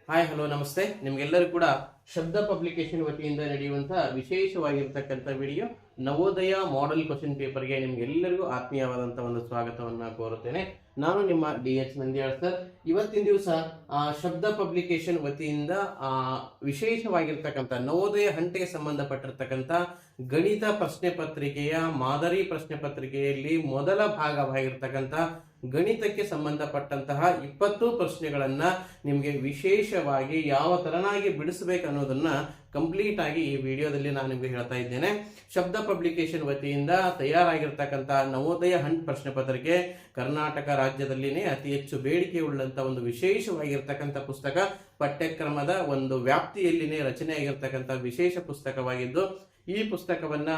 Hi hello ನಮಸ್ತೆ. ನಿಮ್ಗೆಲ್ಲರೂ ಕೂಡ ಶಬ್ದ ಪಬ್ಲಿಕೇಶನ್ ವತಿಯಿಂದ ನಡೆಯುವಂತಹ ವಿಶೇಷವಾಗಿರ್ತಕ್ಕಂಥ ವಿಡಿಯೋ ನವೋದಯ ಮಾಡೆಲ್ ಕ್ವಶನ್ ಪೇಪರ್ಗೆ ನಿಮ್ಗೆಲ್ಲರಿಗೂ ಆತ್ಮೀಯವಾದಂತಹ ಒಂದು ಸ್ವಾಗತವನ್ನ ಕೋರುತ್ತೇನೆ. ನಾನು ನಿಮ್ಮ DH ನಂದ್ಯಾಳ್ ಸರ್. ಇವತ್ತಿನ ದಿವಸ ಶಬ್ದ ಪಬ್ಲಿಕೇಶನ್ ವತಿಯಿಂದ ವಿಶೇಷವಾಗಿರ್ತಕ್ಕಂಥ ನವೋದಯ ಹಂತಕ್ಕೆ ಸಂಬಂಧಪಟ್ಟಿರ್ತಕ್ಕಂಥ ಗಣಿತ ಪ್ರಶ್ನೆ ಪತ್ರಿಕೆಯ ಮಾದರಿ ಪ್ರಶ್ನೆ ಪತ್ರಿಕೆಯಲ್ಲಿ ಮೊದಲ ಭಾಗವಾಗಿರ್ತಕ್ಕಂಥ ಗಣಿತಕ್ಕೆ ಸಂಬಂಧಪಟ್ಟಂತಹ 20 ಪ್ರಶ್ನೆಗಳನ್ನ ನಿಮಗೆ ವಿಶೇಷವಾಗಿ ಯಾವ ತರನಾಗಿ ಬಿಡಿಸಬೇಕು ಅನ್ನೋದನ್ನ ಕಂಪ್ಲೀಟ್ ಆಗಿ ಈ ವಿಡಿಯೋದಲ್ಲಿ ನಾನು ನಿಮಗೆ ಹೇಳ್ತಾ ಇದ್ದೇನೆ. ಶಬ್ದ ಪಬ್ಲಿಕೇಶನ್ ವತಿಯಿಂದ ತಯಾರಾಗಿರ್ತಕ್ಕಂಥ ನವೋದಯ ಹಂಟ್ ಪ್ರಶ್ನೆ ಪತ್ರಿಕೆ ಕರ್ನಾಟಕ ರಾಜ್ಯದಲ್ಲಿನೇ ಅತಿ ಹೆಚ್ಚು ಬೇಡಿಕೆ ಉಳ್ಳಂತ ಒಂದು ವಿಶೇಷವಾಗಿರ್ತಕ್ಕಂಥ ಪುಸ್ತಕ. ಪಠ್ಯಕ್ರಮದ ಒಂದು ವ್ಯಾಪ್ತಿಯಲ್ಲಿನೇ ರಚನೆ ಆಗಿರ್ತಕ್ಕಂಥ ವಿಶೇಷ ಪುಸ್ತಕವಾಗಿದ್ದು, ಈ ಪುಸ್ತಕವನ್ನ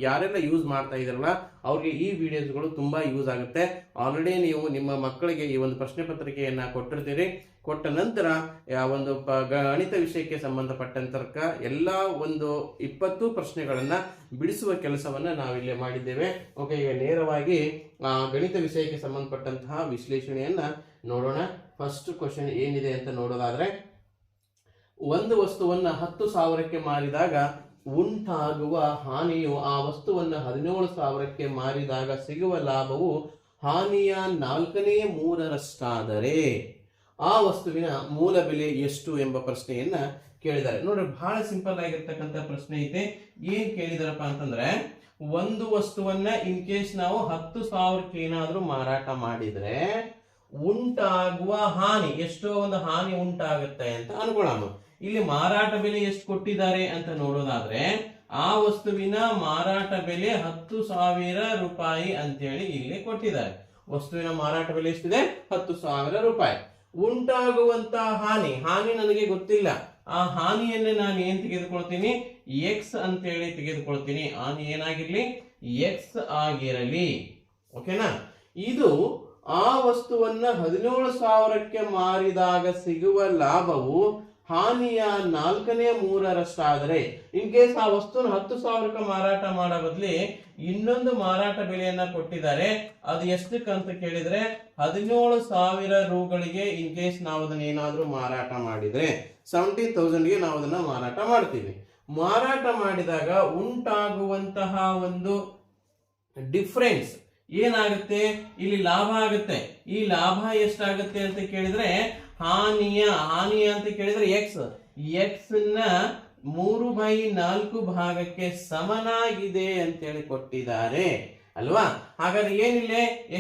ಯಾರೆಲ್ಲ ಯೂಸ್ ಮಾಡ್ತಾ ಇದ್ರಲ್ಲ ಅವ್ರಿಗೆ ಈ ವಿಡಿಯೋಸ್ಗಳು ತುಂಬಾ ಯೂಸ್ ಆಗುತ್ತೆ. ಆಲ್ರೆಡಿ ನೀವು ನಿಮ್ಮ ಮಕ್ಕಳಿಗೆ ಈ ಒಂದು ಪ್ರಶ್ನೆ ಪತ್ರಿಕೆಯನ್ನ ಕೊಟ್ಟಿರ್ತೀರಿ. ಕೊಟ್ಟ ನಂತರ ಒಂದು ಗಣಿತ ವಿಷಯಕ್ಕೆ ಸಂಬಂಧಪಟ್ಟಂತ ಎಲ್ಲ ಒಂದು 20 ಪ್ರಶ್ನೆಗಳನ್ನ ಬಿಡಿಸುವ ಕೆಲಸವನ್ನ ನಾವಿಲ್ಲಿ ಮಾಡಿದ್ದೇವೆ. ಓಕೆ, ಈಗ ನೇರವಾಗಿ ಗಣಿತ ವಿಷಯಕ್ಕೆ ಸಂಬಂಧಪಟ್ಟಂತಹ ವಿಶ್ಲೇಷಣೆಯನ್ನ ನೋಡೋಣ. ಫಸ್ಟ್ ಕ್ವಶನ್ ಏನಿದೆ ಅಂತ ನೋಡೋದಾದ್ರೆ, ಒಂದು ವಸ್ತುವನ್ನ 10,000ಕ್ಕೆ ಮಾರಿದಾಗ ಉಂಟಾಗುವ ಹಾನಿಯು ಆ ವಸ್ತುವನ್ನು 17,000ಕ್ಕೆ ಮಾರಿದಾಗ ಸಿಗುವ ಲಾಭವು ಹಾನಿಯ 4/3 ಆ ವಸ್ತುವಿನ ಮೂಲ ಬೆಲೆ ಎಷ್ಟು ಎಂಬ ಪ್ರಶ್ನೆಯನ್ನ ಕೇಳಿದ್ದಾರೆ. ನೋಡ್ರಿ, ಬಹಳ ಸಿಂಪಲ್ ಆಗಿರ್ತಕ್ಕಂಥ ಪ್ರಶ್ನೆ ಐತೆ. ಏನ್ ಕೇಳಿದಾರಪ್ಪ ಅಂತಂದ್ರೆ, ಒಂದು ವಸ್ತುವನ್ನ ಇನ್ ಕೇಸ್ ನಾವು 10,000ಕ್ಕೆ ಏನಾದ್ರೂ ಮಾರಾಟ ಮಾಡಿದ್ರೆ ಉಂಟಾಗುವ ಹಾನಿ ಎಷ್ಟೋ ಒಂದು ಹಾನಿ ಉಂಟಾಗುತ್ತೆ ಅಂತ ಅನ್ಕೊಳ್ಳೋಣ. ಇಲ್ಲಿ ಮಾರಾಟ ಬೆಲೆ ಎಷ್ಟು ಕೊಟ್ಟಿದ್ದಾರೆ ಅಂತ ನೋಡೋದಾದ್ರೆ, ಆ ವಸ್ತುವಿನ ಮಾರಾಟ ಬೆಲೆ 10,000 ರೂಪಾಯಿ ಅಂತೇಳಿ ಇಲ್ಲಿ ಕೊಟ್ಟಿದ್ದಾರೆ. ವಸ್ತುವಿನ ಮಾರಾಟ ಬೆಲೆ ಎಷ್ಟಿದೆ? 10,000 ರೂಪಾಯಿ. ಉಂಟಾಗುವಂತ ಹಾನಿ ನನಗೆ ಗೊತ್ತಿಲ್ಲ. ಆ ಹಾನಿಯನ್ನ ನಾನು ಏನ್ ತೆಗೆದುಕೊಳ್ತೀನಿ? X ಅಂತೇಳಿ ತೆಗೆದುಕೊಳ್ತೀನಿ. ಹಾನಿ ಏನಾಗಿರ್ಲಿ? X ಆಗಿರಲಿ. ಓಕೆನಾ? ಇದು ಆ ವಸ್ತುವನ್ನ 17,000ಕ್ಕೆ ಮಾರಿದಾಗ ಸಿಗುವ ಲಾಭವು ಹಾನಿಯ 4/3 ಇನ್ ಕೇಸ್ ಆ ವಸ್ತುನ 10,000ಕ್ಕೆ ಮಾರಾಟ ಮಾಡೋ ಬದಲಿ ಇನ್ನೊಂದು ಮಾರಾಟ ಬೆಲೆಯನ್ನ ಕೊಟ್ಟಿದ್ದಾರೆ. ಅದು ಎಷ್ಟಕ್ಕಂತ ಕೇಳಿದ್ರೆ 17,000 ರೂಗಳಿಗೆ ಇನ್ ಕೇಸ್ ನಾವು ಅದನ್ನ ಏನಾದ್ರೂ ಮಾರಾಟ ಮಾಡಿದ್ರೆ 17,000ಗೆ ನಾವು ಅದನ್ನ ಮಾರಾಟ ಮಾಡ್ತೀವಿ. ಮಾರಾಟ ಮಾಡಿದಾಗ ಉಂಟಾಗುವಂತಹ ಒಂದು ಡಿಫರೆನ್ಸ್ ಏನಾಗುತ್ತೆ? ಇಲ್ಲಿ ಲಾಭ ಆಗುತ್ತೆ. ಈ ಲಾಭ ಎಷ್ಟಾಗುತ್ತೆ ಅಂತ ಕೇಳಿದ್ರೆ ಹಾನಿ ಅಂತ ಕೇಳಿದ್ರೆ X ನ 3/4 ಭಾಗಕ್ಕೆ ಸಮನಾಗಿದೆ ಅಂತೇಳಿ ಕೊಟ್ಟಿದ್ದಾರೆ ಅಲ್ವಾ? ಹಾಗಾದ್ರೆ ಏನಿಲ್ಲ,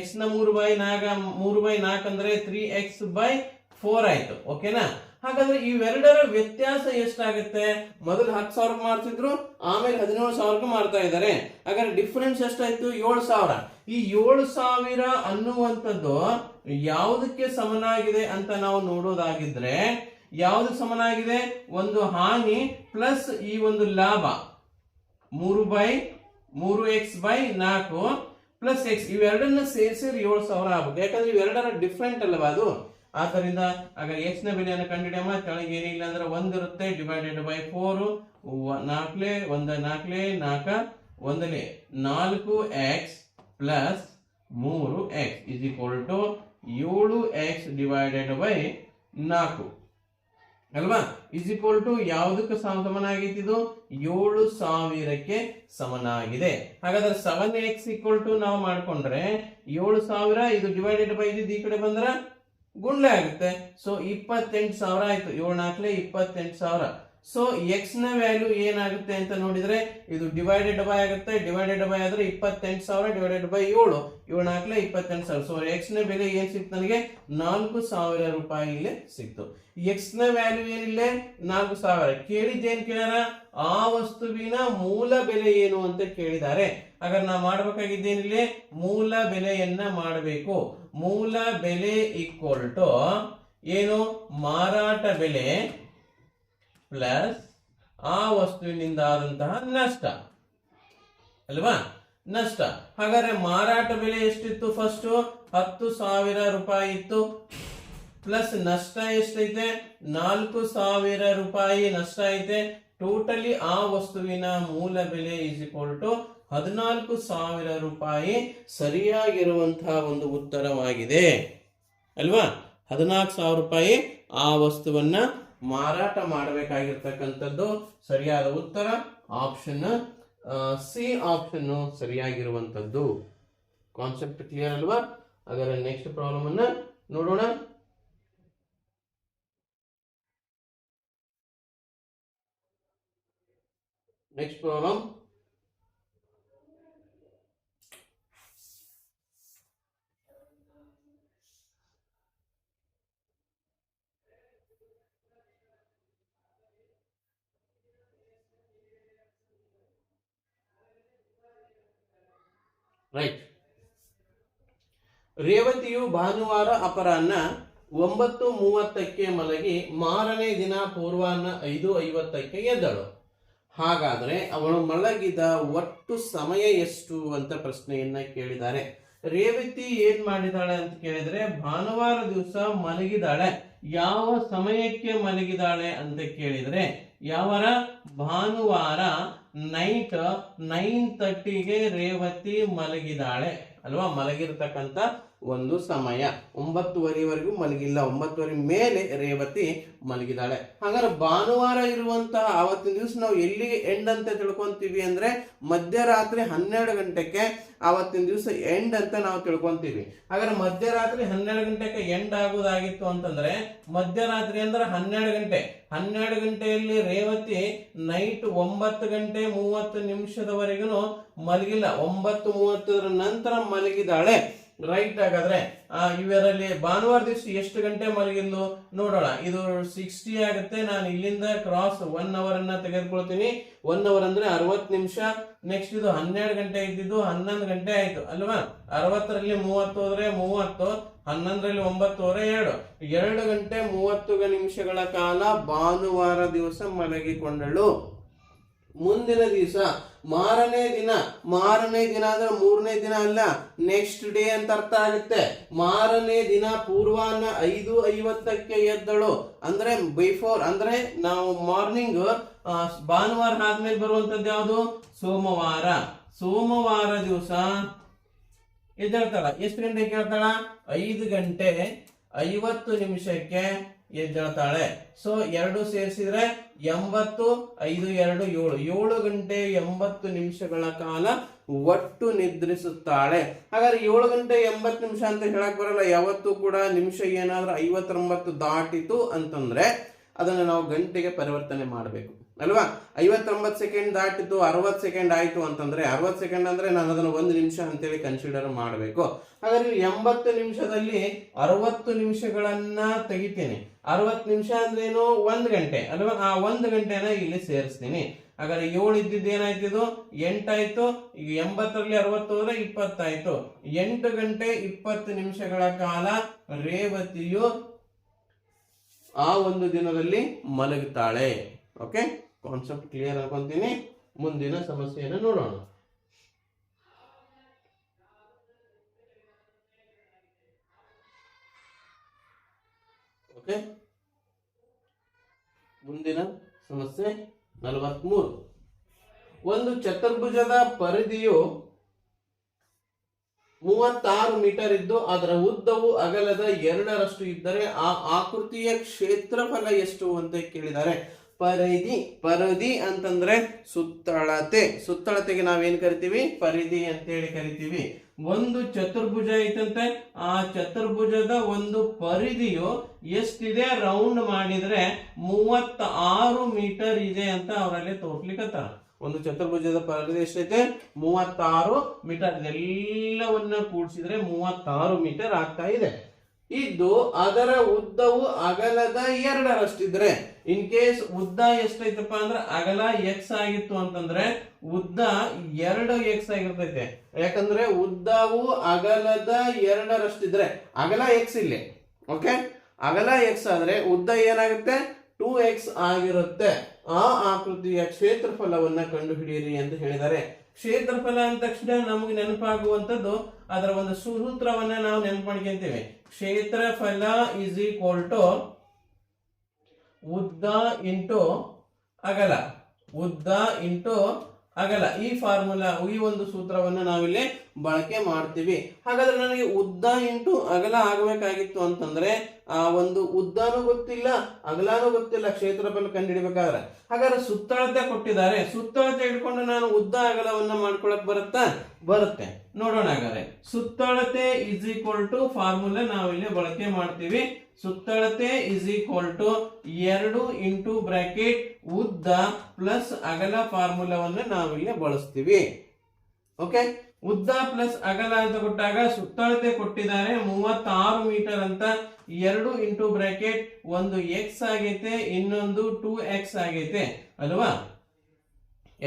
X ನ 3/4 ಅಂದ್ರೆ 3x/4 ಆಯ್ತು. ಓಕೆನಾ? ಹಾಗಾದ್ರೆ ಇವೆರಡರ ವ್ಯತ್ಯಾಸ ಎಷ್ಟಾಗುತ್ತೆ? ಮೊದಲು 10,000 ಮಾಡ್ತಿದ್ರು, ಆಮೇಲೆ 17,000 ಮಾಡ್ತಾ ಇದ್ದಾರೆ. ಹಾಗಾದ್ರೆ ಡಿಫರೆನ್ಸ್ ಎಷ್ಟಾಯ್ತು? 7,000. ಈ 7,000 ಅನ್ನುವಂಥದ್ದು ಯಾವುದಕ್ಕೆ ಸಮನಾಗಿದೆ ಅಂತ ನಾವು ನೋಡೋದಾಗಿದ್ರೆ, ಯಾವುದಕ್ಕೆ ಸಮನಾಗಿದೆ? ಒಂದು ಹಾನಿ ಪ್ಲಸ್ ಈ ಒಂದು ಲಾಭ 3/3x/4 ಪ್ಲಸ್ x ಇವೆರಡನ್ನ ಸೇರಿಸಿ 7,000 ಆಗುತ್ತೆ. ಯಾಕಂದ್ರೆ ಇವೆರಡರ ಡಿಫ್ರೆಂಟ್ ಅಲ್ವಾ ಅದು. ಆದ್ದರಿಂದ ಆಗ X ನ ಬೆಲೆಯನ್ನು ಕಂಡುಹಿಡಿಯಮ್ಮ. ಕೆಳಗೆ ಏನಿಲ್ಲ ಅಂದ್ರೆ 1 ಇರುತ್ತೆ, divided by 4, 4x plus 3x is equal to 7x divided by 4 ಅಲ್ವಾ? ಇಸ್ ಈಕ್ವಲ್ ಟು ಯಾವುದಕ್ಕೆ ಸಮನಾಗೈತಿ? ಇದು 7,000ಕ್ಕೆ ಸಮನಾಗಿದೆ. ಹಾಗಾದ್ರೆ 7x ಈಕ್ವಲ್ ಟು ನಾವು ಮಾಡ್ಕೊಂಡ್ರೆ 7,000 ಇದು ಡಿವೈಡೆಡ್ ಬೈ ಇದು ಈ ಕಡೆ ಬಂದ್ರೆ ಗುಂಡ್ಲೆ ಆಗುತ್ತೆ. ಸೊ 28,000 ಆಯ್ತು. 7×4 28,000. ಸೊ X ನ ವ್ಯಾಲ್ಯೂ ಏನಾಗುತ್ತೆ ಅಂತ ನೋಡಿದ್ರೆ ಇದು ಡಿವೈಡೆಡ್ ಬೈ ಆಗುತ್ತೆ. ಡಿವೈಡೆಡ್ ಬೈ ಆದ್ರೆ 28,000 ಡಿವೈಡೆಡ್ ಬೈ 7, 7×4 28,000. ಸೊ X ನ ಬೆಲೆ ಏನ್ ಸಿಕ್ತು? ನನಗೆ 4,000 ರೂಪಾಯಿ ಇಲ್ಲಿ ಸಿಕ್ತು. X ನ ವ್ಯಾಲ್ಯೂ ಏನಿಲ್ಲ? 4,000. ಕೇಳಿದ್ದೇನ್ ಕೇಳ್ಯಾರ? ಆ ವಸ್ತುವಿನ ಮೂಲ ಬೆಲೆ ಏನು ಅಂತ ಕೇಳಿದ್ದಾರೆ. ಹಾಗಾದ್ರೆ ನಾವು ಮಾಡ್ಬೇಕಾಗಿದ್ದೇನಿಲ್ಲ? ಮೂಲ ಬೆಲೆಯನ್ನ ಮಾಡಬೇಕು. ಮೂಲ ಬೆಲೆ ಈಕ್ವಲ್ ಟು ಏನು? ಮಾರಾಟ ಬೆಲೆ ಪ್ಲಸ್ ಆ ವಸ್ತುವಿನಿಂದ ಆದಂತಹ ನಷ್ಟ ಅಲ್ವಾ? ನಷ್ಟ. ಹಾಗಾದ್ರೆ ಮಾರಾಟ ಬೆಲೆ ಎಷ್ಟಿತ್ತು? ಫಸ್ಟ್ 10,000 ರೂಪಾಯಿ ಇತ್ತು. ಪ್ಲಸ್ ನಷ್ಟ ಎಷ್ಟೈತೆ? 4,000 ರೂಪಾಯಿ ನಷ್ಟ ಐತೆ. ಟೋಟಲಿ ಆ ವಸ್ತುವಿನ ಮೂಲ ಬೆಲೆ ಇಸ್ ಈಕ್ವಲ್ ಟು 14,000 ರೂಪಾಯಿ ಸರಿಯಾಗಿರುವಂತಹ ಒಂದು ಉತ್ತರವಾಗಿದೆ ಅಲ್ವಾ? 14,000 ರೂಪಾಯಿ ಆ ವಸ್ತುವನ್ನ ಮಾರಾಟ ಮಾಡಬೇಕಾಗಿರ್ತಕ್ಕಂಥದ್ದು. ಸರಿಯಾದ ಉತ್ತರ ಆಪ್ಷನ್ ಸಿ ಆಪ್ಷನ್ ಸರಿಯಾಗಿರುವಂತದ್ದು. ಕಾನ್ಸೆಪ್ಟ್ ಕ್ಲಿಯರ್ ಅಲ್ವಾ? ಹಾಗಾದ್ರೆ ನೆಕ್ಸ್ಟ್ ಪ್ರಾಬ್ಲಮ್ ಅನ್ನ ನೋಡೋಣ. Next problem, right. ರೇವತಿಯು ಭಾನುವಾರ ಅಪರಾಹ್ನ 9:30ಕ್ಕೆ ಮಲಗಿ ಮಾರನೇ ದಿನ ಪೂರ್ವಾಹ್ನ 5:50ಕ್ಕೆ ಎದ್ದಳು. ಹಾಗಾದ್ರೆ ಅವಳು ಮಲಗಿದ ಒಟ್ಟು ಸಮಯ ಎಷ್ಟು ಅಂತ ಪ್ರಶ್ನೆಯನ್ನ ಕೇಳಿದ್ದಾರೆ. ರೇವತಿ ಏನ್ ಮಾಡಿದಾಳೆ ಅಂತ ಕೇಳಿದ್ರೆ ಭಾನುವಾರ ದಿವಸ ಮಲಗಿದಾಳೆ. ಯಾವ ಸಮಯಕ್ಕೆ ಮಲಗಿದಾಳೆ ಅಂತ ಕೇಳಿದ್ರೆ ಯಾವಾರ ಭಾನುವಾರ ನೈಟ್ 9:30ಗೆ ರೇವತಿ ಮಲಗಿದಾಳೆ ಅಲ್ವಾ? ಮಲಗಿರ್ತಕ್ಕಂಥ ಒಂದು ಸಮಯ 9:30ವರೆಗೂ ಮಲಗಿಲ್ಲ, 9:30 ಮೇಲೆ ರೇವತಿ ಮಲಗಿದಾಳೆ. ಹಾಗಾದ್ರೆ ಭಾನುವಾರ ಇರುವಂತಹ ಆವತ್ತಿನ ದಿವಸ ನಾವು ಎಲ್ಲಿಗೆ ಎಂಡ್ ಅಂತ ತಿಳ್ಕೊಂತೀವಿ ಅಂದ್ರೆ ಮಧ್ಯರಾತ್ರಿ 12 ಗಂಟೆಗೆ ಆವತ್ತಿನ ದಿವಸ ಎಂಡ್ ಅಂತ ನಾವು ತಿಳ್ಕೊಂತೀವಿ. ಹಾಗಾದ್ರೆ ಮಧ್ಯರಾತ್ರಿ 12 ಗಂಟೆಗೆ ಎಂಡ್ ಆಗೋದಾಗಿತ್ತು ಅಂತಂದ್ರೆ ಮಧ್ಯರಾತ್ರಿ ಅಂದ್ರೆ 12 ಗಂಟೆ. 12 ಗಂಟೆಯಲ್ಲಿ ರೇವತಿ ನೈಟ್ 9:30 ಮಲಗಿಲ್ಲ, 9:30 ನಂತರ ಮಲಗಿದಾಳೆ. ರೈಟ್. ಹಾಗಾದ್ರೆ ಇವರಲ್ಲಿ ಭಾನುವಾರ ದಿವಸ ಎಷ್ಟು ಗಂಟೆ ಮಲಗಿದ್ಲು ನೋಡೋಣ. ಇದು 60 ಆಗುತ್ತೆ. ನಾನು ಇಲ್ಲಿಂದ ಕ್ರಾಸ್ 1 ಅವರ್ ಅನ್ನ ತೆಗೆದುಕೊಳ್ತೀನಿ. 1 ಅವರ್ ಅಂದ್ರೆ 60 ನಿಮಿಷ. ನೆಕ್ಸ್ಟ್ ಇದು 12 ಗಂಟೆ ಇದ್ದಿದ್ದು 11 ಗಂಟೆ ಆಯ್ತು ಅಲ್ವಾ? 60ರಲ್ಲಿ 30 ಹೋದ್ರೆ 30, 11ರಲ್ಲಿ 9 ಹೋದ್ರೆ 2 ಗಂಟೆ 30 ನಿಮಿಷಗಳ ಕಾಲ ಭಾನುವಾರ ದಿವಸ ಮಲಗಿಕೊಂಡಳು. ಮುಂದಿನ ದಿವಸ ಮಾರನೇ ದಿನ ಅಂದ್ರೆ 3ನೇ ದಿನ ಅಲ್ಲ, ನೆಕ್ಸ್ಟ್ ಡೇ ಅಂತ ಅರ್ಥ ಆಗುತ್ತೆ. ಮಾರನೇ ದಿನ ಪೂರ್ವಾಹ್ನ 5:50ಕ್ಕೆ ಎದ್ದಳು. ಅಂದ್ರೆ ಬಿಫೋರ್ ಅಂದ್ರೆ ನಾವು ಮಾರ್ನಿಂಗ್ ಭಾನುವಾರ ಆದ್ಮೇಲೆ ಬರುವಂತದ್ದು ಯಾವುದು? ಸೋಮವಾರ. ಸೋಮವಾರ ದಿವಸ ಎದ್ದೇಳ್ತಾಳ. ಎಷ್ಟು ಗಂಟೆಗೆ ಕೇಳ್ತಾಳ? 5:50 ಎದ್ದೇಳ್ತಾಳೆ. ಸೊ 2 ಸೇರಿಸಿದ್ರೆ 80, 5, 2, 7 ಗಂಟೆ 80 ನಿಮಿಷಗಳ ಕಾಲ ಒಟ್ಟು ನಿದ್ರಿಸುತ್ತಾಳೆ. ಹಾಗಾದ್ರೆ 7 ಗಂಟೆ 80 ನಿಮಿಷ ಅಂತ ಹೇಳಕ್ ಬರಲ್ಲ. ಯಾವತ್ತೂ ಕೂಡ ನಿಮಿಷ ಏನಾದ್ರೂ 59 ದಾಟಿತು ಅಂತಂದ್ರೆ ಅದನ್ನ ನಾವು ಗಂಟೆಗೆ ಪರಿವರ್ತನೆ ಮಾಡಬೇಕು ಅಲ್ವಾ? 59 ಸೆಕೆಂಡ್ ದಾಟಿತು, 60 ಸೆಕೆಂಡ್ ಆಯ್ತು ಅಂತಂದ್ರೆ 60 ಸೆಕೆಂಡ್ ಅಂದ್ರೆ ನಾನು ಅದನ್ನ 1 ನಿಮಿಷ ಅಂತೇಳಿ ಕನ್ಸಿಡರ್ ಮಾಡಬೇಕು. ಹಾಗಾದ್ರೆ 80 ನಿಮಿಷದಲ್ಲಿ 60 ನಿಮಿಷಗಳನ್ನ ತೆಗಿತೀನಿ. 60 ನಿಮಿಷ ಅಂದ್ರೆ ಏನು? 1 ಗಂಟೆ ಅಲ್ವಾ? ಆ 1 ಗಂಟೆನ ಇಲ್ಲಿ ಸೇರಿಸ್ತೀನಿ. ಹಾಗಾದ್ರೆ 7 ಇದ್ದಿದ್ದು ಏನಾಯ್ತು? 8 ಆಯ್ತು. ಈಗ 80ರಲ್ಲಿ 60 ಹೋದ್ರೆ 20 ಆಯ್ತು. 8 ಗಂಟೆ 20 ನಿಮಿಷಗಳ ಕಾಲ ರೇವತಿಯು ಆ ಒಂದು ದಿನದಲ್ಲಿ ಮಲಗುತ್ತಾಳೆ. ಓಕೆ, ಕಾನ್ಸೆಪ್ಟ್ ಕ್ಲಿಯರ್ ಅನ್ಕೊಂತೀನಿ. ಮುಂದಿನ ಸಮಸ್ಯೆಯನ್ನು ನೋಡೋಣ. ಓಕೆ, ಮುಂದಿನ ಸಮಸ್ಯೆ 43. ಒಂದು ಚತುರ್ಭುಜದ ಪರಿಧಿಯು 36 ಮೀಟರ್ ಇದ್ದು ಅದರ ಉದ್ದವು ಅಗಲದ 2ರಷ್ಟು ಇದ್ದರೆ ಆ ಆಕೃತಿಯ ಕ್ಷೇತ್ರಫಲ ಎಷ್ಟು ಅಂತ ಕೇಳಿದ್ದಾರೆ. ಪರಿಧಿ ಅಂತಂದ್ರೆ ಸುತ್ತಳತೆ. ಸುತ್ತಳತೆಗೆ ನಾವೇನ್ ಕರಿತೀವಿ? ಪರಿಧಿ ಅಂತೇಳಿ ಕರಿತೀವಿ. ಒಂದು ಚತುರ್ಭುಜ ಐತಂತೆ. ಆ ಚತುರ್ಭುಜದ ಒಂದು ಪರಿಧಿಯು ಎಷ್ಟಿದೆ ರೌಂಡ್ ಮಾಡಿದ್ರೆ 36 ಮೀಟರ್ ಇದೆ ಅಂತ ಅವರಲ್ಲಿ ತೋರ್ಸ್ಲಿಕ್ಕತ್ತಾರ. ಒಂದು ಚತುರ್ಭುಜದ ಪರಿಧಿ ಎಷ್ಟೈತೆ? 36 ಮೀಟರ್. ಇದೆಲ್ಲವನ್ನ ಕೂಡಿಸಿದ್ರೆ 36 ಮೀಟರ್ ಆಗ್ತಾ ಇದೆ. ಇದ್ದು ಅದರ ಉದ್ದವು ಅಗಲದ 2ರಷ್ಟಿದ್ರೆ, ಇನ್ ಕೇಸ್ ಉದ್ದ ಎಷ್ಟೈತಪ್ಪ ಅಂದ್ರೆ ಅಗಲ x ಆಗಿತ್ತು ಅಂತಂದ್ರೆ ಉದ್ದ 2x ಆಗಿರ್ತೈತೆ. ಯಾಕಂದ್ರೆ ಉದ್ದವು ಅಗಲದ 2ರಷ್ಟಿದ್ರೆ ಅಗಲ x ಇಲ್ಲಿ. ಓಕೆ, ಅಗಲ x ಆದ್ರೆ ಉದ್ದ ಏನಾಗುತ್ತೆ? 2x ಆಗಿರುತ್ತೆ. ಆ ಆಕೃತಿಯ ಕ್ಷೇತ್ರಫಲವನ್ನ ಕಂಡುಹಿಡಿಯಿರಿ ಅಂತ ಹೇಳಿದ್ದಾರೆ. ಕ್ಷೇತ್ರಫಲ ಅಂದ ತಕ್ಷಣ ನಮಗೆ ನೆನಪಾಗುವಂತದ್ದು ಅದರ ಒಂದು ಸೂತ್ರವನ್ನ ನಾವು ನೆನಪು ಮಾಡ್ಕೊಂತೀವಿ. ಕ್ಷೇತ್ರಫಲ ಇಸ್ ಈಕ್ವಲ್ ಟು ಉದ್ದ ಇಂಟು ಅಗಲ. ಉದ್ದ ಇಂಟು ಅಗಲ. ಈ ಫಾರ್ಮುಲಾ, ಈ ಒಂದು ಸೂತ್ರವನ್ನ ನಾವಿಲ್ಲಿ ಬಳಕೆ ಮಾಡ್ತೀವಿ. ಹಾಗಾದ್ರೆ ನನಗೆ ಉದ್ದ ಇಂಟು ಅಗಲ ಆಗಬೇಕಾಗಿತ್ತು ಅಂತಂದ್ರೆ ಆ ಒಂದು ಉದ್ದನೂ ಗೊತ್ತಿಲ್ಲ ಅಗಲನೂ ಗೊತ್ತಿಲ್ಲ ಕ್ಷೇತ್ರಫಲ ಕಂಡುಹಿಡಿಬೇಕಾದ್ರೆ. ಹಾಗಾದ್ರೆ ಸುತ್ತಳತೆ ಕೊಟ್ಟಿದ್ದಾರೆ, ಸುತ್ತಳತೆ ಇಟ್ಕೊಂಡು ನಾನು ಉದ್ದ ಅಗಲವನ್ನ ಮಾಡ್ಕೊಳಕ್ ಬರುತ್ತೆ. ನೋಡೋಣ. ಹಾಗಾದ್ರೆ ಸುತ್ತಳತೆ ಇಸ್ ಈಕ್ವಲ್ ಟು ಫಾರ್ಮುಲಾ ನಾವಿಲ್ಲಿ ಬಳಕೆ ಮಾಡ್ತೀವಿ. ಸುತ್ತಳತೆ is equal to 2 into bracket ಉದ್ದ ಪ್ಲಸ್ ಅಗಲ ಫಾರ್ಮುಲಾವನ್ನು ನಾವಿಲ್ಲಿ ಬಳಸ್ತೀವಿ. ಓಕೆ, ಉದ್ದ ಪ್ಲಸ್ ಅಗಲ ಅಂತ ಕೊಟ್ಟಾಗ ಸುತ್ತಳತೆ ಕೊಟ್ಟಿದ್ದಾರೆ 36 ಮೀಟರ್ ಅಂತ. 2 ಇಂಟು ಬ್ರಾಕೆಟ್ ಒಂದು ಎಕ್ಸ್ ಆಗೈತೆ, ಇನ್ನೊಂದು 2x ಆಗೈತೆ ಅಲ್ವಾ?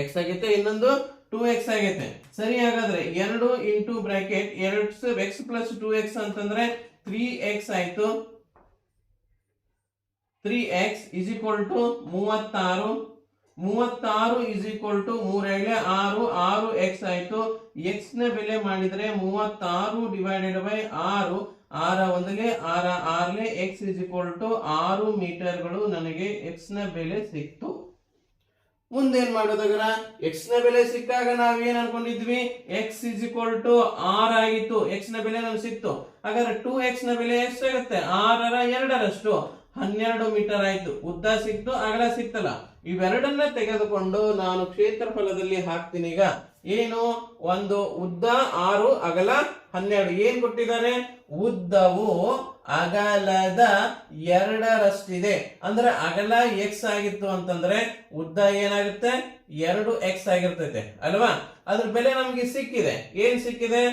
ಎಕ್ಸ್ ಆಗೈತೆ, ಇನ್ನೊಂದು 2x ಆಗೈತೆ. ಸರಿ, ಹಾಗಾದ್ರೆ 2 into bracket 2x plus 2x ಅಂತಂದ್ರೆ 3x ಆಯ್ತು. 3x is equal to 36. 36 is equal to 3 6x ಆಯ್ತು. x ನ ಬೆಲೆ ಮಾಡಿದ್ರೆ 36 ಡಿವೈಡೆಡ್ ಬೈ 6. 6 ಒಂದಲೇ 6 6ಲೇ x ಇಸ್ ಈಕ್ವಲ್ ಟು 6 ಮೀಟರ್ಗಳು ನನಗೆ x ನ ಬೆಲೆ ಸಿಕ್ತು. ಮುಂದೇನ್ ಮಾಡೋದಾಗರ x ನ ಬೆಲೆ ಸಿಕ್ಕಾಗ ನಾವೇನ್ ಅನ್ಕೊಂಡಿದ್ವಿ, x ಇಸ್ ಈಕ್ವಲ್ ಟು 6 ಆಗಿತ್ತು. x ನ ಬೆಲೆ ನಮ್ಗೆ ಸಿಕ್ತು. ಹಾಗಾದ್ರೆ 2x ನ ಬೆಲೆ ಎಷ್ಟಾಗುತ್ತೆ? 6ರ 2ರಷ್ಟು 12 ಮೀಟರ್ ಆಯ್ತು. ಉದ್ದ ಸಿಕ್ತು, ಅಗಲ ಸಿಕ್ತಲ್ಲ. ಇವೆರಡನ್ನ ತೆಗೆದುಕೊಂಡು ನಾನು ಕ್ಷೇತ್ರಫಲದಲ್ಲಿ ಹಾಕ್ತೀನಿ. ಈಗ ಏನು, ಒಂದು ಉದ್ದ 6 ಅಗಲ 12. ಏನ್ ಕೊಟ್ಟಿದ್ದಾರೆ? ಉದ್ದವು ಅಗಲದ 2ರಷ್ಟಿದೆ. ಅಂದ್ರೆ ಅಗಲ x ಆಗಿತ್ತು ಅಂತಂದ್ರೆ ಉದ್ದ ಏನಾಗುತ್ತೆ? 2x ಆಗಿರ್ತೈತೆ ಅಲ್ವಾ? ಅದ್ರ ಬೆಲೆ ನಮ್ಗೆ ಸಿಕ್ಕಿದೆ. ಏನ್ ಸಿಕ್ಕಿದೆ?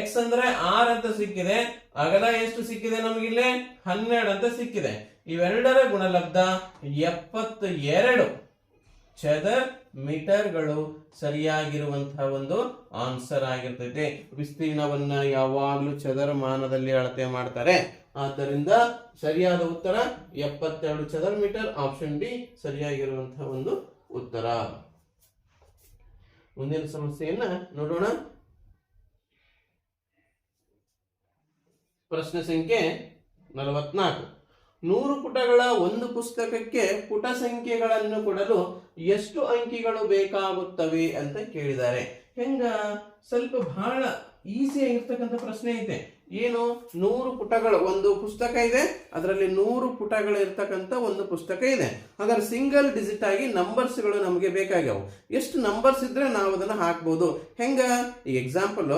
x ಅಂದ್ರೆ 6 ಅಂತ ಸಿಕ್ಕಿದೆ. ಅಗಲ ಎಷ್ಟು ಸಿಕ್ಕಿದೆ ನಮಗಿಲ್ಲಿ? 12 ಅಂತ ಸಿಕ್ಕಿದೆ. ಇವೆರಡರ ಗುಣಲಬ್ಧ 72 ಚದರ ಮೀಟರ್ಗಳು ಸರಿಯಾಗಿರುವಂತಹ ಒಂದು ಆನ್ಸರ್ ಆಗಿರ್ತೈತೆ. ವಿಸ್ತೀರ್ಣವನ್ನ ಯಾವಾಗ್ಲೂ ಚದರಮಾನದಲ್ಲಿ ಅಳತೆ ಮಾಡ್ತಾರೆ. ಆದ್ದರಿಂದ ಸರಿಯಾದ ಉತ್ತರ 72 ಚದರ ಮೀಟರ್. ಆಪ್ಷನ್ ಡಿ ಸರಿಯಾಗಿರುವಂತಹ ಒಂದು ಉತ್ತರ. ಮುಂದಿನ ಸಮಸ್ಯೆಯನ್ನ ನೋಡೋಣ. ಪ್ರಶ್ನೆ ಸಂಖ್ಯೆ 44. 100 ಪುಟಗಳ ಒಂದು ಪುಸ್ತಕಕ್ಕೆ ಪುಟ ಸಂಖ್ಯೆಗಳನ್ನು ಕೊಡಲು ಎಷ್ಟು ಅಂಕಿಗಳು ಬೇಕಾಗುತ್ತವೆ ಅಂತ ಕೇಳಿದ್ದಾರೆ. ಹೆಂಗ ಸ್ವಲ್ಪ ಬಹಳ ಈಸಿ ಆಗಿರ್ತಕ್ಕಂಥ ಪ್ರಶ್ನೆ ಐತೆ. ಏನು, 100 ಪುಟಗಳು ಒಂದು ಪುಸ್ತಕ ಇದೆ, ಅದರಲ್ಲಿ 100 ಪುಟಗಳು ಇರ್ತಕ್ಕಂಥ ಒಂದು ಪುಸ್ತಕ ಇದೆ. ಹಾಗಾದ್ರೆ ಸಿಂಗಲ್ ಡಿಜಿಟ್ ಆಗಿ ನಂಬರ್ಸ್ ಗಳು ನಮಗೆ ಬೇಕಾಗ್ಯಾವ. ಎಷ್ಟು ನಂಬರ್ಸ್ ಇದ್ರೆ ನಾವು ಅದನ್ನ ಹಾಕ್ಬಹುದು. ಹೆಂಗ, ಈ ಎಕ್ಸಾಂಪಲ್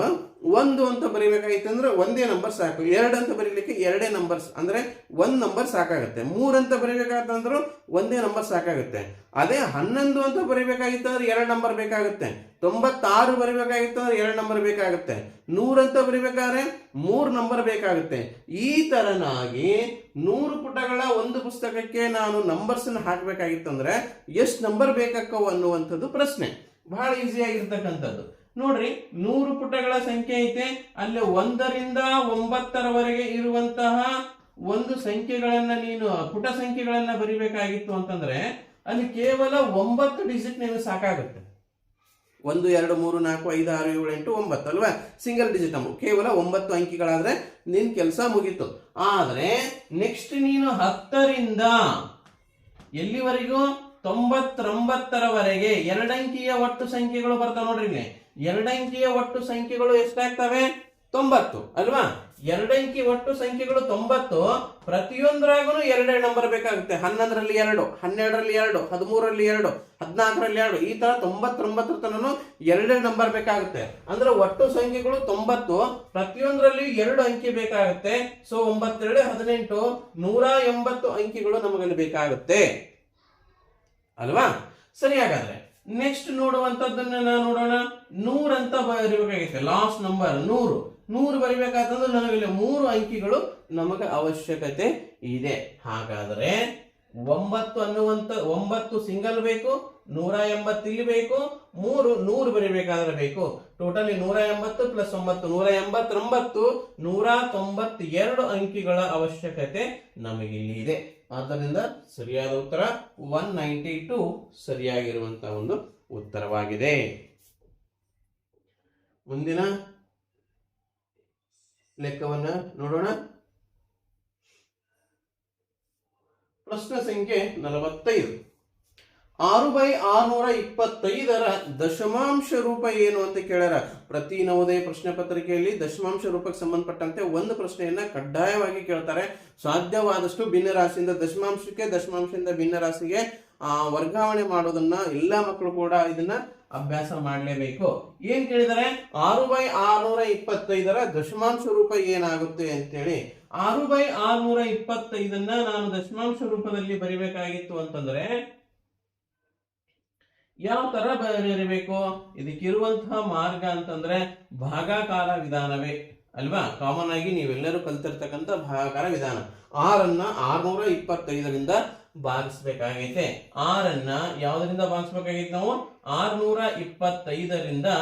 1 ಅಂತ ಬರೀಬೇಕಾಗಿತ್ತು ಅಂದ್ರೆ ಒಂದೇ ನಂಬರ್ ಸಾಕು. 2 ಅಂತ ಬರೀಲಿಕ್ಕೆ 2 ನಂಬರ್ಸ್ ಅಂದ್ರೆ 1 ನಂಬರ್ ಸಾಕಾಗುತ್ತೆ. 3 ಅಂತ ಬರೀಬೇಕಾದ್ರೆ ಒಂದೇ ನಂಬರ್ ಸಾಕಾಗುತ್ತೆ. ಅದೇ 11 ಅಂತ ಬರೀಬೇಕಾಗಿತ್ತು ಅಂದ್ರೆ 2 ನಂಬರ್ ಬೇಕಾಗುತ್ತೆ. 96 ಬರೀಬೇಕಾಗಿತ್ತು ಅಂದ್ರೆ 2 ನಂಬರ್ ಬೇಕಾಗುತ್ತೆ. 100 ಅಂತ ಬರೀಬೇಕಾದ್ರೆ 3 ನಂಬರ್ ಬೇಕಾಗುತ್ತೆ. ಈ ತರನಾಗಿ 100 ಪುಟಗಳ ಒಂದು ಪುಸ್ತಕಕ್ಕೆ ನಾನು ನಂಬರ್ಸ್ ಹಾಕಬೇಕಾಗಿತ್ತು ಅಂದ್ರೆ ಎಷ್ಟು ನಂಬರ್ ಬೇಕಾಕವು ಅನ್ನುವಂಥದ್ದು ಪ್ರಶ್ನೆ. ಬಹಳ ಈಸಿ ಆಗಿರ್ತಕ್ಕಂಥದ್ದು. ನೋಡ್ರಿ, 100 ಪುಟಗಳ ಸಂಖ್ಯೆ ಐತೆ. ಅಲ್ಲಿ 1ರಿಂದ 9ರವರೆಗೆ ಇರುವಂತಹ ಒಂದು ಸಂಖ್ಯೆಗಳನ್ನ ನೀನು ಪುಟ ಸಂಖ್ಯೆಗಳನ್ನ ಬರಿಬೇಕಾಗಿತ್ತು ಅಂತಂದ್ರೆ ಅಲ್ಲಿ ಕೇವಲ 9 ಡಿಜಿಟ್ ನೀನು ಸಾಕಾಗುತ್ತೆ. 1 2 3 4 5 6 7 8 9 ಅಲ್ವಾ? Single digit number. ಕೇವಲ 9 ಅಂಕಿಗಳಾದ್ರೆ ನಿನ್ ಕೆಲಸ ಮುಗೀತು. ಆದ್ರೆ ನೆಕ್ಸ್ಟ್ ನೀನು 10ರಿಂದ ಎಲ್ಲಿವರೆಗೂ 99ರವರೆಗೆ 2 ಅಂಕಿಯ ಒಟ್ಟು ಸಂಖ್ಯೆಗಳು ಬರ್ತಾವ. ನೋಡ್ರಿ, ಇಲ್ಲಿ 2 ಅಂಕಿಯ ಒಟ್ಟು ಸಂಖ್ಯೆಗಳು ಎಷ್ಟಾಗ್ತವೆ? 90 ಅಲ್ವಾ? 2 ಅಂಕಿ ಒಟ್ಟು ಸಂಖ್ಯೆಗಳು 90. ಪ್ರತಿಯೊಂದರಾಗೂ 2 ನಂಬರ್ ಬೇಕಾಗುತ್ತೆ. 11ರಲ್ಲಿ 2, 12ರಲ್ಲಿ 2, 13ರಲ್ಲಿ 2, 14ರಲ್ಲಿ 2, ಈ ತರ 99 ತನಕ 2 ನಂಬರ್ ಬೇಕಾಗುತ್ತೆ. ಅಂದ್ರೆ ಒಟ್ಟು ಸಂಖ್ಯೆಗಳು 90, ಪ್ರತಿಯೊಂದರಲ್ಲಿ 2 ಅಂಕಿ ಬೇಕಾಗುತ್ತೆ. ಸೊ 9 2 18, 180 ಅಂಕಿಗಳು ನಮಗಲ್ಲಿ ಬೇಕಾಗುತ್ತೆ ಅಲ್ವಾ? ಸರಿ, ಹಾಗಾದ್ರೆ ನೆಕ್ಸ್ಟ್ ನೋಡುವಂತದ್ದನ್ನ ನೋಡೋಣ. 100 ಅಂತ ಬರೀಬೇಕಾಗಿತ್ತು. ಲಾಸ್ಟ್ ನಂಬರ್ 100 ಬರಿಬೇಕಾದ್ರೆ ನಮಗೆ 3 ಅಂಕಿಗಳು ನಮಗೆ ಅವಶ್ಯಕತೆ ಇದೆ. ಹಾಗಾದ್ರೆ 9 ಅನ್ನುವಂತ 9 ಸಿಂಗಲ್ ಬೇಕು, 180 ಇಲ್ಲಿ ಬೇಕು, 3 100 ಬರಿಬೇಕಾದ್ರೆ ಬೇಕು. ಟೋಟಲಿ 180 ಪ್ಲಸ್ 9 189, 192 ಅಂಕಿಗಳ ಅವಶ್ಯಕತೆ ನಮಗೆ ಇಲ್ಲಿ ಇದೆ. ಆದ್ದರಿಂದ ಸರಿಯಾದ ಉತ್ತರ 192 ಸರಿಯಾಗಿರುವಂತಹ ಒಂದು ಉತ್ತರವಾಗಿದೆ. ಮುಂದಿನ ಲೆಕ್ಕವನ್ನ ನೋಡೋಣ. ಪ್ರಶ್ನೆ ಸಂಖ್ಯೆ 45. 6/625 ದಶಮಾಂಶ ರೂಪ ಏನು ಅಂತ ಕೇಳ್ಯಾರ. ಪ್ರತಿ ನವೋದಯ ಪ್ರಶ್ನೆ ಪತ್ರಿಕೆಯಲ್ಲಿ ದಶಮಾಂಶ ರೂಪಕ್ಕೆ ಸಂಬಂಧಪಟ್ಟಂತೆ ಒಂದು ಪ್ರಶ್ನೆಯನ್ನ ಕಡ್ಡಾಯವಾಗಿ ಕೇಳ್ತಾರೆ. ಸಾಧ್ಯವಾದಷ್ಟು ಭಿನ್ನ ರಾಶಿಯಿಂದ ದಶಮಾಂಶಕ್ಕೆ, ದಶಮಾಂಶದಿಂದ ಭಿನ್ನ ರಾಶಿಗೆ ವರ್ಗಾವಣೆ ಮಾಡೋದನ್ನ ಎಲ್ಲಾ ಮಕ್ಕಳು ಕೂಡ ಇದನ್ನ ಅಭ್ಯಾಸ ಮಾಡಲೇಬೇಕು. ಏನ್ ಕೇಳಿದರೆ 6/625 ದಶಮಾಂಶ ರೂಪ ಏನಾಗುತ್ತೆ ಅಂತೇಳಿ. 6/625 ನಾನು ದಶಮಾಂಶ ರೂಪದಲ್ಲಿ ಬರಿಬೇಕಾಗಿತ್ತು ಅಂತಂದ್ರೆ ಯಾವ ತರ ಬರೀಬೇಕು? ಇದಕ್ಕಿರುವಂತಹ ಮಾರ್ಗ ಅಂತಂದ್ರೆ ಭಾಗಾಕಾರ ವಿಧಾನವೇ ಅಲ್ವಾ. ಕಾಮನ್ ಆಗಿ ನೀವೆಲ್ಲರೂ ಕಲ್ತಿರ್ತಕ್ಕಂಥ ಭಾಗಾಕಾರ ವಿಧಾನ. 6 625 ಭಾಗಿಸ್ಬೇಕಾಗೈತೆ. 6 ಯಾವ್ದರಿಂದ ಭಾಗಿಸ್ಬೇಕಾಗೈತೆ? ನಾವು 625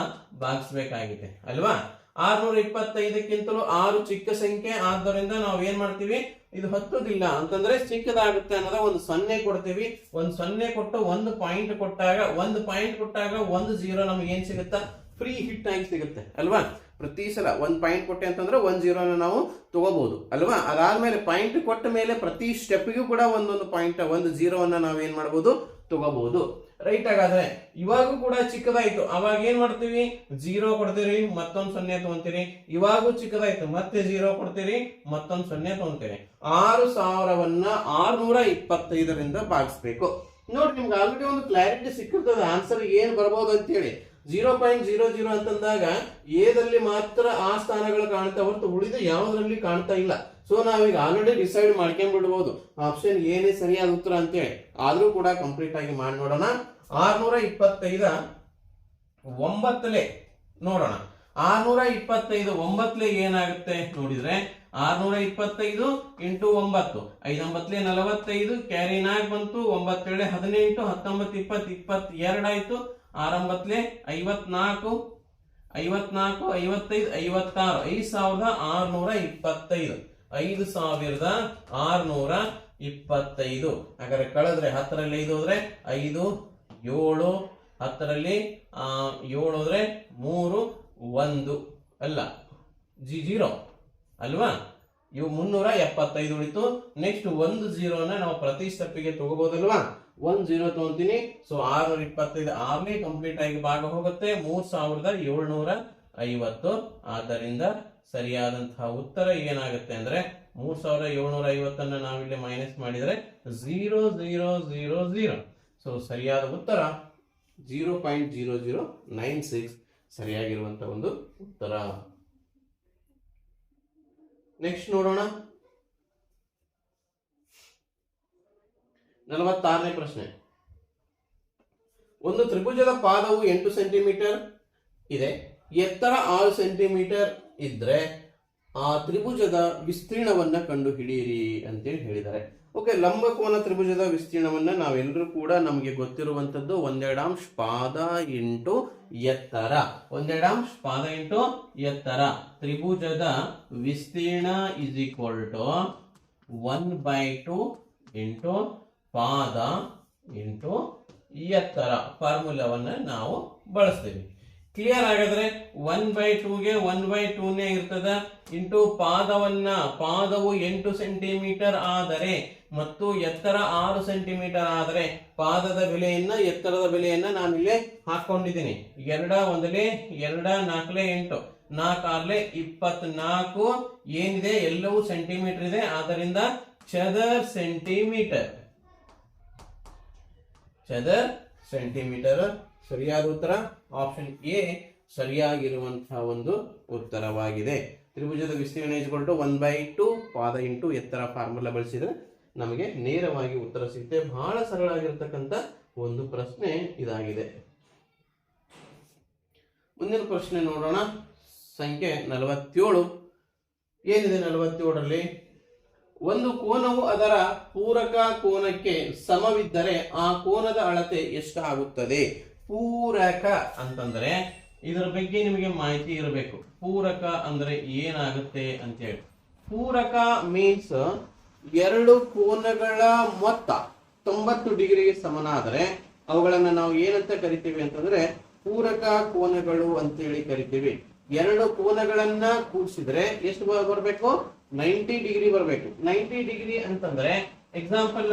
ಭಾಗಿಸ್ಬೇಕಾಗೈತೆ ಅಲ್ವಾ. 625ಕ್ಕಿಂತಲೂ 6 ಚಿಕ್ಕ ಸಂಖ್ಯೆ ಆದ್ದರಿಂದ ನಾವು ಏನ್ ಮಾಡ್ತೀವಿ, ಇದು ಹತ್ತುದಿಲ್ಲ ಅಂತಂದ್ರೆ ಚಿಕ್ಕದಾಗುತ್ತೆ ಅನ್ನೋದ ಒಂದು 0 ಕೊಡ್ತೀವಿ. ಒಂದು 0 ಕೊಟ್ಟು ಒಂದು ಪಾಯಿಂಟ್ ಕೊಟ್ಟಾಗ, ಒಂದು ಒಂದು 0 ನಮ್ಗೆ ಏನ್ ಸಿಗುತ್ತಾ? ಫ್ರೀ ಹಿಟ್ ಆಗಿ ಸಿಗುತ್ತೆ ಅಲ್ವಾ. ಪ್ರತಿ ಸಲ ಒಂದು ಪಾಯಿಂಟ್ ಕೊಟ್ಟೆ ಅಂತಂದ್ರೆ 1 0 ನಾವು ತಗೋಬಹುದು ಅಲ್ವಾ. ಅದಾದ್ಮೇಲೆ ಪಾಯಿಂಟ್ ಕೊಟ್ಟ ಮೇಲೆ ಪ್ರತಿ ಸ್ಟೆಪ್ಗೂ ಕೂಡ ಒಂದೊಂದು ಪಾಯಿಂಟ್, ಒಂದು 0 ನಾವೇನ್ ಮಾಡಬಹುದು? ತಗೋಬಹುದು. ರೈಟ್. ಹಾಗಾದ್ರೆ ಇವಾಗೂ ಕೂಡ ಚಿಕ್ಕದಾಯ್ತು, ಅವಾಗ ಏನ್ ಮಾಡ್ತೀವಿ? 0 ಕೊಡ್ತೀರಿ, ಮತ್ತೊಂದು 0 ತಗೊಂತೀರಿ. ಇವಾಗೂ ಚಿಕ್ಕದಾಯ್ತು, ಮತ್ತೆ 0 ಕೊಡ್ತೀರಿ, ಮತ್ತೊಂದು 0 ತಗೊಂತೀರಿ. 6000 ಭಾಗಿಸ್ಬೇಕು. ನೋಡಿ, ನಿಮ್ಗೆ ಆಲ್ರೆಡಿ ಒಂದು ಕ್ಲಾರಿಟಿ ಸಿಕ್ಕಿರ್ತದೆ ಆನ್ಸರ್ ಏನ್ ಬರ್ಬೋದು ಅಂತ ಹೇಳಿ. 0.00 ಅಂತಂದಾಗ ಏದಲ್ಲಿ ಮಾತ್ರ ಆ ಸ್ಥಾನಗಳು ಕಾಣ್ತಾ ಹೊರತು ಉಳಿದ ಯಾವುದರಲ್ಲಿ ಕಾಣ್ತಾ ಇಲ್ಲ. ಸೊ ನಾವೀಗ ಆಲ್ರೆಡಿ ಡಿಸೈಡ್ ಮಾಡ್ಕೊಂಡ್ಬಿಡ್ಬೋದು ಆಪ್ಷನ್ ಏನೇ ಸರಿಯಾದ ಉತ್ತರ ಅಂತೇಳಿ. ಆದ್ರೂ ಕೂಡ ಕಂಪ್ಲೀಟ್ ಆಗಿ ಮಾಡಿ ನೋಡೋಣ. 625 9 ನೋಡೋಣ. 625 9 ಏನಾಗುತ್ತೆ ನೋಡಿದ್ರೆ 625 ಇಂಟು 9, 5 9 45, ಕ್ಯಾರಿ 4 ಬಂತು, 9 7 18, 19 20 22 ಆಯ್ತು. 6 9 54, 54 55 56, 5625. 5625. ಹಾಗಾದ್ರೆ ಕಳೆದ್ರೆ 10ರಲ್ಲಿ 5 ಹೋದ್ರೆ 5, 7, 10ರಲ್ಲಿ 7 ಹೋದ್ರೆ 3, 1 ಅಲ್ಲ 0 ಅಲ್ವಾ. ಇವು 375 ಉಳಿತು. ನೆಕ್ಸ್ಟ್ 1 0 ನಾವು ಪ್ರತಿ ಸ್ಟೆಪ್ಪಿಗೆ ತಗೋಬಹುದಲ್ವಾ. 1 0 ತಗೊಂತೀನಿ. ಸೊ 625 6ನೇ ಕಂಪ್ಲೀಟ್ ಆಗಿ ಭಾಗ ಹೋಗುತ್ತೆ. 3750. ಆದ್ದರಿಂದ ಸರಿಯಾದಂತಹ ಉತ್ತರ ಏನಾಗುತ್ತೆ ಅಂದ್ರೆ 3750 ನಾವಿಲ್ಲಿ ಮೈನಸ್ ಮಾಡಿದ್ರೆ 0000. ಸೊ ಸರಿಯಾದ ಉತ್ತರ 0.0096 ಸರಿಯಾಗಿರುವಂತಹ ಒಂದು ಉತ್ತರ. ನೆಕ್ಸ್ಟ್ ನೋಡೋಣ 46ನೇ ಪ್ರಶ್ನೆ. ಒಂದು ತ್ರಿಭುಜದ ಪಾದವು 8 ಸೆಂಟಿಮೀಟರ್ ಇದೆ, ಎತ್ತರ 6 ಸೆಂಟಿಮೀಟರ್ ಇದ್ರೆ ಆ ತ್ರಿಭುಜದ ವಿಸ್ತೀರ್ಣವನ್ನ ಕಂಡು ಹಿಡಿಯಿರಿ ಅಂತೇಳಿ ಹೇಳಿದ್ದಾರೆ. ಓಕೆ, ಲಂಬಕೋನ ತ್ರಿಭುಜದ ವಿಸ್ತೀರ್ಣವನ್ನ ನಾವೆಲ್ಲರೂ ಕೂಡ ನಮಗೆ ಗೊತ್ತಿರುವಂತದ್ದು 1/2 ಪಾದ ಇಂಟು ಎತ್ತರ. 1/2 ಪಾದ ಇಂಟು ಎತ್ತರ. ತ್ರಿಭುಜದ ವಿಸ್ತೀರ್ಣ ಇಸ್ ಈಕ್ವಲ್ ಟು 1/2 ಇಂಟು ಪಾದ ಇಂಟು ಎತ್ತರ ಫಾರ್ಮುಲಾವನ್ನ ನಾವು ಬಳಸ್ತೀವಿ. ಕ್ಲಿಯರ್ ಆಗಿದ್ರೆ 1/2ಗೆ 1/2ನೇ ಇರ್ತದ ಇಂಟು ಪಾದವು 8 ಸೆಂಟಿಮೀಟರ್ ಆದರೆ ಮತ್ತು ಎತ್ತರ 6 ಸೆಂಟಿಮೀಟರ್ ಆದರೆ ಪಾದದ ಬೆಲೆಯನ್ನ ಎತ್ತರದ ಬೆಲೆಯನ್ನ ನಾನು ಇಲ್ಲೇ ಹಾಕೊಂಡಿದ್ದೀನಿ. 2 1 2 4 8 4 6 24 ಏನಿದೆ ಎಲ್ಲವೂ ಸೆಂಟಿಮೀಟರ್ ಇದೆ. ಆದ್ದರಿಂದ ಚದರ್ ಸೆಂಟಿಮೀಟರ್ ಸರಿಯಾದ ಉತ್ತರ ಆಪ್ಷನ್ ಎ ಸರಿಯಾಗಿರುವಂತಹ ಒಂದು ಉತ್ತರವಾಗಿದೆ. ತ್ರಿಭುಜದ ವಿಸ್ತೀರ್ಣ = 1/2 ಪಾದ ಇಂಟು ಎತ್ತರ ಫಾರ್ಮುಲಾ ಬಳಸಿದ್ರೆ ನಮಗೆ ನೇರವಾಗಿ ಉತ್ತರ ಸಿಗುತ್ತೆ. ಬಹಳ ಸರಳವಾಗಿರ್ತಕ್ಕಂಥ ಒಂದು ಪ್ರಶ್ನೆ ಇದಾಗಿದೆ. ಮುಂದಿನ ಪ್ರಶ್ನೆ ನೋಡೋಣ. ಸಂಖ್ಯೆ 47. ಏನಿದೆ 47ರಲ್ಲಿ? ಒಂದು ಕೋನವು ಅದರ ಪೂರಕ ಕೋನಕ್ಕೆ ಸಮವಿದ್ದರೆ ಆ ಕೋನದ ಅಳತೆ ಎಷ್ಟಾಗುತ್ತದೆ? ಪೂರಕ ಅಂತಂದ್ರೆ ಇದರ ಬಗ್ಗೆ ನಿಮಗೆ ಮಾಹಿತಿ ಇರಬೇಕು. ಪೂರಕ ಅಂದ್ರೆ ಏನಾಗುತ್ತೆ ಅಂತ ಹೇಳಿ. ಪೂರಕ ಮೀನ್ಸ್ ಎರಡು ಕೋನಗಳ ಮೊತ್ತ 90 ಡಿಗ್ರಿಗೆ ಸಮನಾದರೆ ಅವುಗಳನ್ನ ನಾವು ಏನಂತ ಕರಿತೀವಿ ಅಂತಂದ್ರೆ ಪೂರಕ ಕೋನಗಳು ಅಂತೇಳಿ ಕರಿತೀವಿ. ಎರಡು ಕೋನಗಳನ್ನ ಕೂಡಿಸಿದ್ರೆ ಎಷ್ಟು ಬರಬೇಕು? 90 ಡಿಗ್ರಿ ಬರಬೇಕು. 90 ಡಿಗ್ರಿ ಅಂತಂದ್ರೆ ಎಕ್ಸಾಂಪಲ್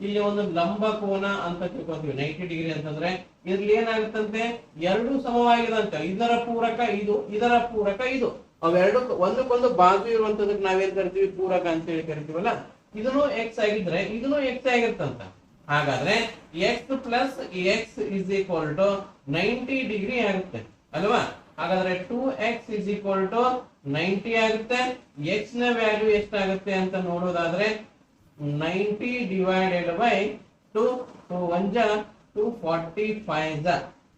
ಇಲ್ಲಿ ಒಂದು ಲಂಬ ಕೋನ ಅಂತ ತಿಳ್ಕೊಂತೀವಿ 90 ಡಿಗ್ರಿ ಅಂತಂದ್ರೆ ಇದ್ರಲ್ಲಿ ಏನಾಗುತ್ತಂತೆ ಎರಡು ಸಮವಾಗಿದಂತೆ, ಇದರ ಪೂರಕ ಇದು, ಇದರ ಪೂರಕ ಇದು, ಅವೆರಡು ಒಂದಕ್ಕೊಂದು ಬಾಜು ಇರುವಂತದಕ್ಕೆ ನಾವೇನ್ ಕರಿತೀವಿ ಪೂರಕ ಅಂತ ಹೇಳಿ ಕರಿತೀವಲ್ಲ. ಇದನ್ನು ಎಕ್ಸ್ ಆಗಿದ್ರೆ ಇದನ್ನು ಎಕ್ಸ್ ಆಗಿರ್ತಂತ. ಹಾಗಾದ್ರೆ x plus x is equal to 90 degree ಆಗುತ್ತೆ ಅಲ್ವಾ. ಹಾಗಾದ್ರೆ 2x ಇಸ್ ಈಕ್ವಲ್ ಟು 90 ಆಗುತ್ತೆ. ಎಕ್ಸ್ ನ ವ್ಯಾಲ್ಯೂ ಎಷ್ಟಾಗುತ್ತೆ ಅಂತ ನೋಡೋದಾದ್ರೆ 90 ಡಿವೈಡೆಡ್ ಬೈ 2, 2 1 ಜ 245 ಜ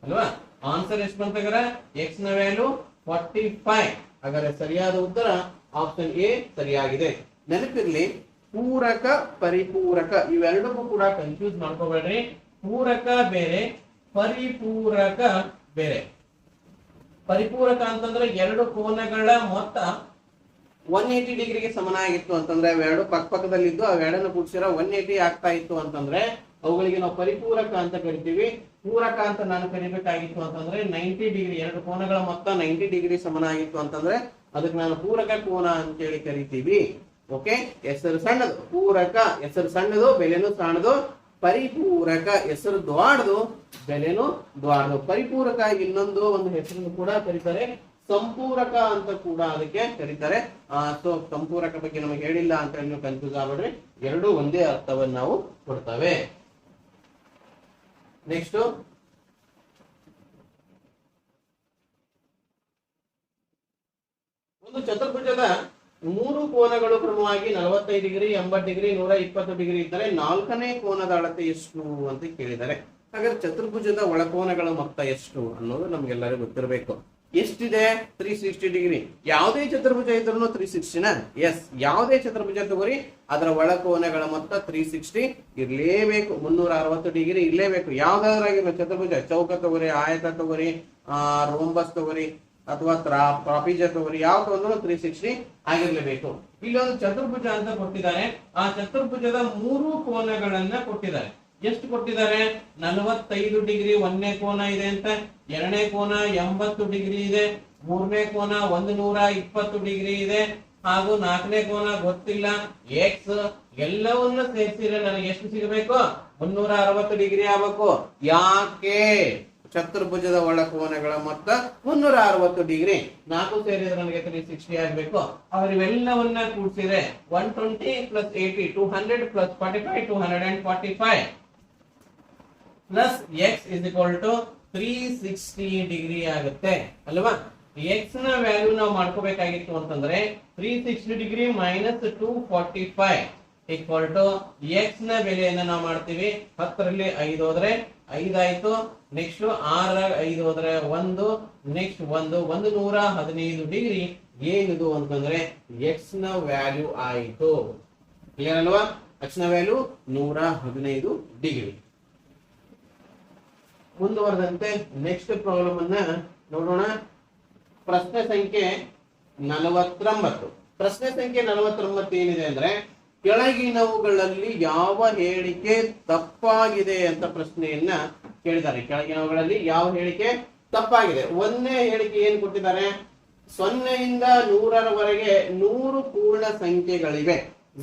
ಅಲ್ವಾ. ಆನ್ಸರ್ ಎಷ್ಟು ಬಂತಾಗರ ಎಕ್ಸ್ ನ ವ್ಯಾಲ್ಯೂ 45. ಹಾಗಾದ್ರೆ ಸರಿಯಾದ ಉತ್ತರ ಆಪ್ಷನ್ ಎ ಸರಿಯಾಗಿದೆ. ನೆನಪಿರ್ಲಿ, ಪೂರಕ ಪರಿಪೂರಕ ಇವೆರಡಕ್ಕೂ ಕೂಡ ಕನ್ಫ್ಯೂಸ್ ಮಾಡ್ಕೋಬೇಡ್ರಿ. ಪೂರಕ ಬೇರೆ, ಪರಿಪೂರಕ ಬೇರೆ. ಪರಿಪೂರಕ ಅಂತಂದ್ರೆ ಎರಡು ಕೋನಗಳ ಮೊತ್ತ 180 ಡಿಗ್ರಿಗೆ ಸಮನಾಗಿತ್ತು ಅಂತಂದ್ರೆ ಅವೆರಡು ಪಕ್ಕದಲ್ಲಿದ್ದು ಅವೆರಡನ್ನು ಕೂಡಿಸಿರ 180 ಆಗ್ತಾ ಇತ್ತು ಅಂತಂದ್ರೆ ಅವುಗಳಿಗೆ ನಾವು ಪರಿಪೂರಕ ಅಂತ ಕರಿತೀವಿ. ಪೂರಕ ಅಂತ ನಾನು ಕರಿಬೇಕಾಗಿತ್ತು ಅಂತಂದ್ರೆ 90 ಡಿಗ್ರಿ, ಎರಡು ಕೋನಗಳ ಮೊತ್ತ 90 ಡಿಗ್ರಿ ಸಮನಾಗಿತ್ತು ಅಂತಂದ್ರೆ ಅದಕ್ಕೆ ನಾನು ಪೂರಕ ಕೋನ ಅಂತೇಳಿ ಕರಿತೀವಿ. ಓಕೆ, ಹೆಸರು ಸಣ್ಣದು, ಪೂರಕ ಹೆಸರು ಸಣ್ಣದು, ಬೆಲೆನು ಸಣ್ಣದು. ಪರಿಪೂರಕ ಹೆಸರು ದ್ವಾಡದು, ಬೆಲೆನು ದ್ವಾಡದು. ಪರಿಪೂರಕ ಇನ್ನೊಂದು ಒಂದು ಹೆಸರನ್ನು ಕೂಡ ಕರೀತಾರೆ, ಸಂಪೂರಕ ಅಂತ ಕೂಡ ಅದಕ್ಕೆ ಕರೀತಾರೆ. ಸೊ ಸಂಪೂರಕ ಬಗ್ಗೆ ನಮಗೆ ಹೇಳಿಲ್ಲ ಅಂತ ಹೇಳಿ ನೀವು ಕನ್ಫ್ಯೂಸ್ ಆಗ್ಬೇಡ್ರಿ, ಎರಡು ಒಂದೇ ಅರ್ಥವನ್ನು ನಾವು ಕೊಡ್ತವೆ. ನೆಕ್ಸ್ಟ್ ಒಂದು ಚತುರ್ಭುಜದ ಮೂರು ಕೋನಗಳು ಕ್ರಮವಾಗಿ 45 ಡಿಗ್ರಿ, 80 ಡಿಗ್ರಿ, 120 ಡಿಗ್ರಿ ಇದ್ದರೆ ನಾಲ್ಕನೇ ಕೋನದ ಅಳತೆ ಎಷ್ಟು ಅಂತ ಕೇಳಿದ್ದಾರೆ. ಹಾಗಾದ್ರೆ ಚತುರ್ಭುಜದ ಒಳಕೋನಗಳ ಮೊತ್ತ ಎಷ್ಟು ಅನ್ನೋದು ನಮ್ಗೆಲ್ಲರಿಗೂ ಗೊತ್ತಿರಬೇಕು. ಎಷ್ಟಿದೆ? 360 ಡಿಗ್ರಿ. ಯಾವುದೇ ಚತುರ್ಭುಜ ಇದ್ರೂ 360ನ? ಎಸ್, ಯಾವುದೇ ಚತುರ್ಭುಜ ತಗೋರಿ ಅದರ ಒಳಕೋನಗಳ ಮೊತ್ತ 360 ಇರ್ಲೇಬೇಕು. 360 ಡಿಗ್ರಿ ಇರ್ಲೇಬೇಕು. ಯಾವ್ದಾದ್ರಾಗಿರೋ ಚತುರ್ಭುಜ, ಚೌಕ ತಗೋರಿ, ಆಯತ ತಗೋರಿ, ರೋಂಬಸ್ ತಗೋರಿ ಅಥವಾ ಟ್ರಾಪಿಜ ತಗೋರಿ, ಯಾವ ತಗೊಂಡ್ರು 360 ಆಗಿರ್ಲೇಬೇಕು. ಇಲ್ಲೊಂದು ಚತುರ್ಭುಜ ಅಂತ ಕೊಟ್ಟಿದ್ದಾರೆ. ಆ ಚತುರ್ಭುಜದ ಮೂರು ಕೋನಗಳನ್ನ ಕೊಟ್ಟಿದ್ದಾರೆ. ಎಷ್ಟು ಕೊಟ್ಟಿದ್ದಾರೆ? 45 ಡಿಗ್ರಿ ಒಂದನೇ ಕೋನ ಇದೆ ಅಂತ, ಎರಡನೇ ಕೋನ 80 ಡಿಗ್ರಿ ಇದೆ, ಮೂರನೇ ಕೋನ 120 ಡಿಗ್ರಿ ಇದೆ, ಹಾಗೂ ನಾಲ್ಕನೇ ಕೋನ ಗೊತ್ತಿಲ್ಲ. ಎಕ್ಸ್ ಎಲ್ಲವನ್ನ ಸೇರಿಸಿದ್ರೆ ನನಗೆ ಎಷ್ಟು ಸಿಗಬೇಕು? 360 ಡಿಗ್ರಿ ಆಗಬೇಕು. ಯಾಕೆ? ಚತುರ್ಭುಜದ ಒಳಕೋನಗಳ ಮೊತ್ತ 360 ಡಿಗ್ರಿ. 4 ಸೇರಿದ್ರೆ ನನಗೆ 360 ಆಗಬೇಕು. ಅವರು ಇವೆಲ್ಲವನ್ನ ಕೂಡಿಸಿದ್ರೆ 120 plus 80 200 plus 45 245 plus x is equal to 360 degree ಆಗುತ್ತೆ ಅಲ್ವಾ. ಎಕ್ಸ್ ನ ವ್ಯಾಲ್ಯೂ ನಾವು ಮಾಡ್ಕೋಬೇಕಾಗಿತ್ತು ಅಂತಂದ್ರೆ 360 degree minus 245 equal to x ನ ಬೆಲೆಯನ್ನ ನಾವು ಮಾಡ್ತೀವಿ. 10ರಲ್ಲಿ 5 ಹೋದ್ರೆ 5 ಆಯ್ತು. ನೆಕ್ಸ್ಟ್ 6 5 ಹೋದ್ರೆ 1, ನೆಕ್ಸ್ಟ್ 115 ಡಿಗ್ರಿ ಏನಿದು ಅಂತಂದ್ರೆ ಎಕ್ಸ್ ನ ವ್ಯಾಲ್ಯೂ ಆಯಿತು. ಕ್ಲಿಯರ್ ಅಲ್ವಾ? ಎಕ್ಸ್ ನ ವ್ಯಾಲ್ಯೂ 115 ಡಿಗ್ರಿ. ಮುಂದುವರೆದಂತೆ ನೆಕ್ಸ್ಟ್ ಪ್ರಾಬ್ಲಮ್ ಅನ್ನ ನೋಡೋಣ. ಪ್ರಶ್ನೆ ಸಂಖ್ಯೆ 49. ಪ್ರಶ್ನೆ ಸಂಖ್ಯೆ 49 ಏನಿದೆ ಅಂದ್ರೆ, ಕೆಳಗಿನವುಗಳಲ್ಲಿ ಯಾವ ಹೇಳಿಕೆ ತಪ್ಪಾಗಿದೆ ಅಂತ ಪ್ರಶ್ನೆಯನ್ನ ಕೇಳಿದ್ದಾರೆ. ಕೆಳಗಿನವುಗಳಲ್ಲಿ ಯಾವ ಹೇಳಿಕೆ ತಪ್ಪಾಗಿದೆ? ಒಂದನೇ ಹೇಳಿಕೆ ಏನ್ ಕೊಟ್ಟಿದ್ದಾರೆ? 0ಯಿಂದ 100ರವರೆಗೆ 100 ಪೂರ್ಣ ಸಂಖ್ಯೆಗಳಿವೆ.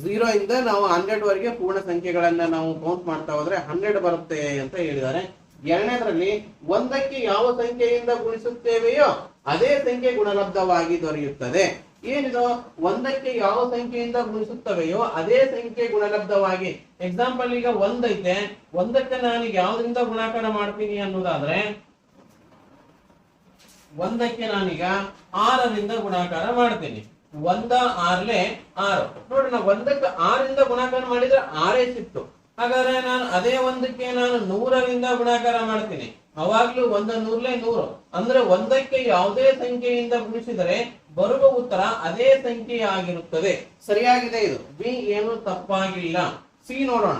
0 ಇಂದ ನಾವು 100 ವರೆಗೆ ಪೂರ್ಣ ಸಂಖ್ಯೆಗಳನ್ನ ನಾವು ಕೌಂಟ್ ಮಾಡ್ತಾ ಹೋದ್ರೆ 100 ಬರುತ್ತೆ ಅಂತ ಹೇಳಿದ್ದಾರೆ. ಎರಡನೇದ್ರಲ್ಲಿ ಒಂದಕ್ಕೆ ಯಾವ ಸಂಖ್ಯೆಯಿಂದ ಗುಣಿಸುತ್ತೇವೆಯೋ ಅದೇ ಸಂಖ್ಯೆ ಗುಣಲಬ್ಧವಾಗಿ ದೊರೆಯುತ್ತದೆ. ಏನಿದು? ಒಂದಕ್ಕೆ ಯಾವ ಸಂಖ್ಯೆಯಿಂದ ಗುಣಿಸುತ್ತವೆಯೋ ಅದೇ ಸಂಖ್ಯೆ ಗುಣಲಬ್ಧವಾಗಿ. ಎಕ್ಸಾಂಪಲ್, ಈಗ 1 ಐತೆ, ಒಂದಕ್ಕೆ ನಾನು ಯಾವ್ದ್ರಿಂದ ಗುಣಾಕಾರ ಮಾಡ್ತೀನಿ ಅನ್ನೋದಾದ್ರೆ ಒಂದಕ್ಕೆ ನಾನೀಗ 6ರಿಂದ ಗುಣಾಕಾರ ಮಾಡ್ತೀನಿ. 1 6 6 ನೋಡಿ, ನಾವು ಒಂದಕ್ಕೆ 6ರಿಂದ ಗುಣಾಕಾರ ಮಾಡಿದ್ರೆ 6 ಸಿಕ್ತು. ಹಾಗಾದ್ರೆ ನಾನು ಅದೇ ಒಂದಕ್ಕೆ ನಾನು 100ರಿಂದ ಗುಣಾಕಾರ ಮಾಡ್ತೀನಿ, ಅವಾಗ್ಲೂ 1 100 100. ಅಂದ್ರೆ ಒಂದಕ್ಕೆ ಯಾವುದೇ ಸಂಖ್ಯೆಯಿಂದ ಗುಣಿಸಿದರೆ ಬರುವ ಉತ್ತರ ಅದೇ ಸಂಖ್ಯೆ ಆಗಿರುತ್ತದೆ. ಸರಿಯಾಗಿದೆ ಇದು. ಬಿ ಏನು ತಪ್ಪಾಗಿಲ್ಲ. ಸಿ ನೋಡೋಣ.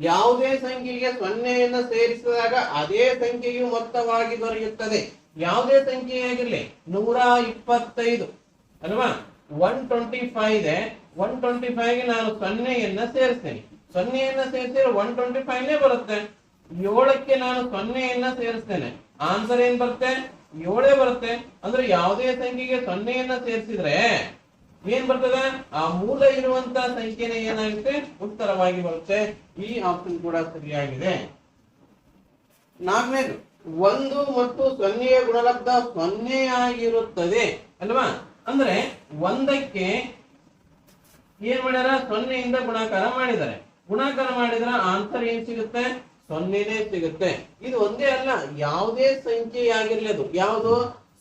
ಯಾವುದೇ ಸಂಖ್ಯೆಗೆ 0ಯನ್ನು ಸೇರಿಸಿದಾಗ ಅದೇ ಸಂಖ್ಯೆಯು ಮೊತ್ತವಾಗಿ ದೊರೆಯುತ್ತದೆ. ಯಾವುದೇ ಸಂಖ್ಯೆ ಆಗಿರ್ಲಿ, 125 ಅಲ್ವಾ, 125 ಇದೆ. 125ಗೆ ನಾನು 0ಯನ್ನು ಸೇರಿಸ್ತೇನೆ. 0ಯನ್ನು ಸೇರಿಸಿದ್ರೆ 125ನೇ ಬರುತ್ತೆ. 7ಕ್ಕೆ ನಾನು 0ಯನ್ನು ಸೇರಿಸ್ತೇನೆ. ಆನ್ಸರ್ ಏನ್ ಬರುತ್ತೆ? 7 ಬರುತ್ತೆ. ಅಂದ್ರೆ ಯಾವುದೇ ಸಂಖ್ಯೆಗೆ 0ಯನ್ನು ಸೇರಿಸಿದ್ರೆ ಏನ್ ಬರ್ತದೆ, ಆ ಮೂಲ ಇರುವಂತ ಸಂಖ್ಯೆನೇ ಏನಾಗುತ್ತೆ ಉತ್ತರವಾಗಿ ಬರುತ್ತೆ. ಈ ಆಪ್ಷನ್ ಕೂಡ ಸರಿಯಾಗಿದೆ. 4ನೇದು, 1 ಮತ್ತು 0ಯ ಗುಣಲಬ್ಧ 0 ಆಗಿರುತ್ತದೆ ಅಲ್ವಾ. ಅಂದ್ರೆ 1ಕ್ಕೆ ಏನ್ ಮಾಡ್ಯಾರ, 0ಯಿಂದ ಗುಣಾಕಾರ ಮಾಡಿದ್ದಾರೆ. ಗುಣಾಕಾರ ಮಾಡಿದ್ರೆ ಆನ್ಸರ್ ಏನ್ ಸಿಗುತ್ತೆ, 0ನೇ ಸಿಗುತ್ತೆ. ಇದು ಒಂದೇ ಅಲ್ಲ, ಯಾವುದೇ ಸಂಖ್ಯೆ ಆಗಿರ್ಲಿ ಅದು ಯಾವುದು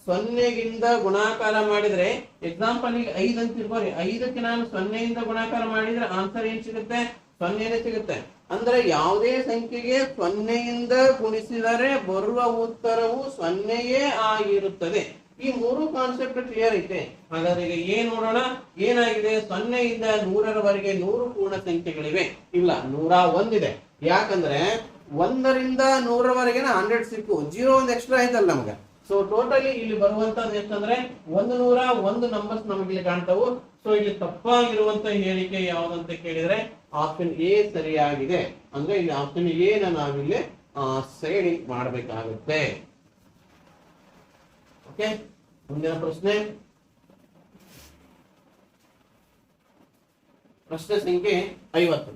0ಗಿಂತ ಗುಣಾಕಾರ ಮಾಡಿದ್ರೆ, ಎಕ್ಸಾಂಪಲ್ ಈಗ 5 ಅಂತ ತಿಳ್ಕೊರಿ, 5ಕ್ಕೆ ನಾನು 0ಯಿಂದ ಗುಣಾಕಾರ ಮಾಡಿದ್ರೆ ಆನ್ಸರ್ ಏನ್ ಸಿಗುತ್ತೆ, 0ನೇ ಸಿಗುತ್ತೆ. ಅಂದ್ರೆ ಯಾವುದೇ ಸಂಖ್ಯೆಗೆ 0ಯಿಂದ ಗುಣಿಸಿದರೆ ಬರುವ ಉತ್ತರವು 0ಯೇ ಆಗಿರುತ್ತದೆ. ಈ 3 ಕಾನ್ಸೆಪ್ಟ್ ಕ್ಲಿಯರ್ ಐತೆ. ಹಾಗಾದ್ರೆ ಈಗ ಏನ್ ನೋಡೋಣ, ಏನಾಗಿದೆ, 0ಯಿಂದ 100ರವರೆಗೆ 100 ಪೂರ್ಣ ಸಂಖ್ಯೆಗಳಿವೆ. ಇಲ್ಲ, 101 ಇದೆ. ಯಾಕಂದ್ರೆ 1ರಿಂದ 100ರವರೆಗೆ 100 ಸಿಕ್ಕು, 0 ಒಂದು ಎಕ್ಸ್ಟ್ರಾ ಆಯ್ತಲ್ಲ ನಮ್ಗೆ. ಸೊ ಟೋಟಲಿ ಇಲ್ಲಿ ಬರುವಂತದ್ದು ಎಷ್ಟಂದ್ರೆ 101 ನಂಬರ್ಸ್ ನಮಗೆ ಇಲ್ಲಿ ಕಾಣ್ತಾವು. ಸೊ ಇಲ್ಲಿ ತಪ್ಪಾಗಿರುವಂತ ಹೇಳಿಕೆ ಯಾವ್ದಂತ ಕೇಳಿದ್ರೆ ಆಪ್ಷನ್ ಎ ಸರಿಯಾಗಿದೆ. ಅಂದ್ರೆ ಇಲ್ಲಿ ಆಪ್ಷನ್ ಎ ನಾವಿಲ್ಲಿ ಸೈಡಿಂಗ್ ಮಾಡಬೇಕಾಗುತ್ತೆ. ಓಕೆ, ಮುಂದಿನ ಪ್ರಶ್ನೆ ಸಂಖ್ಯೆ 50.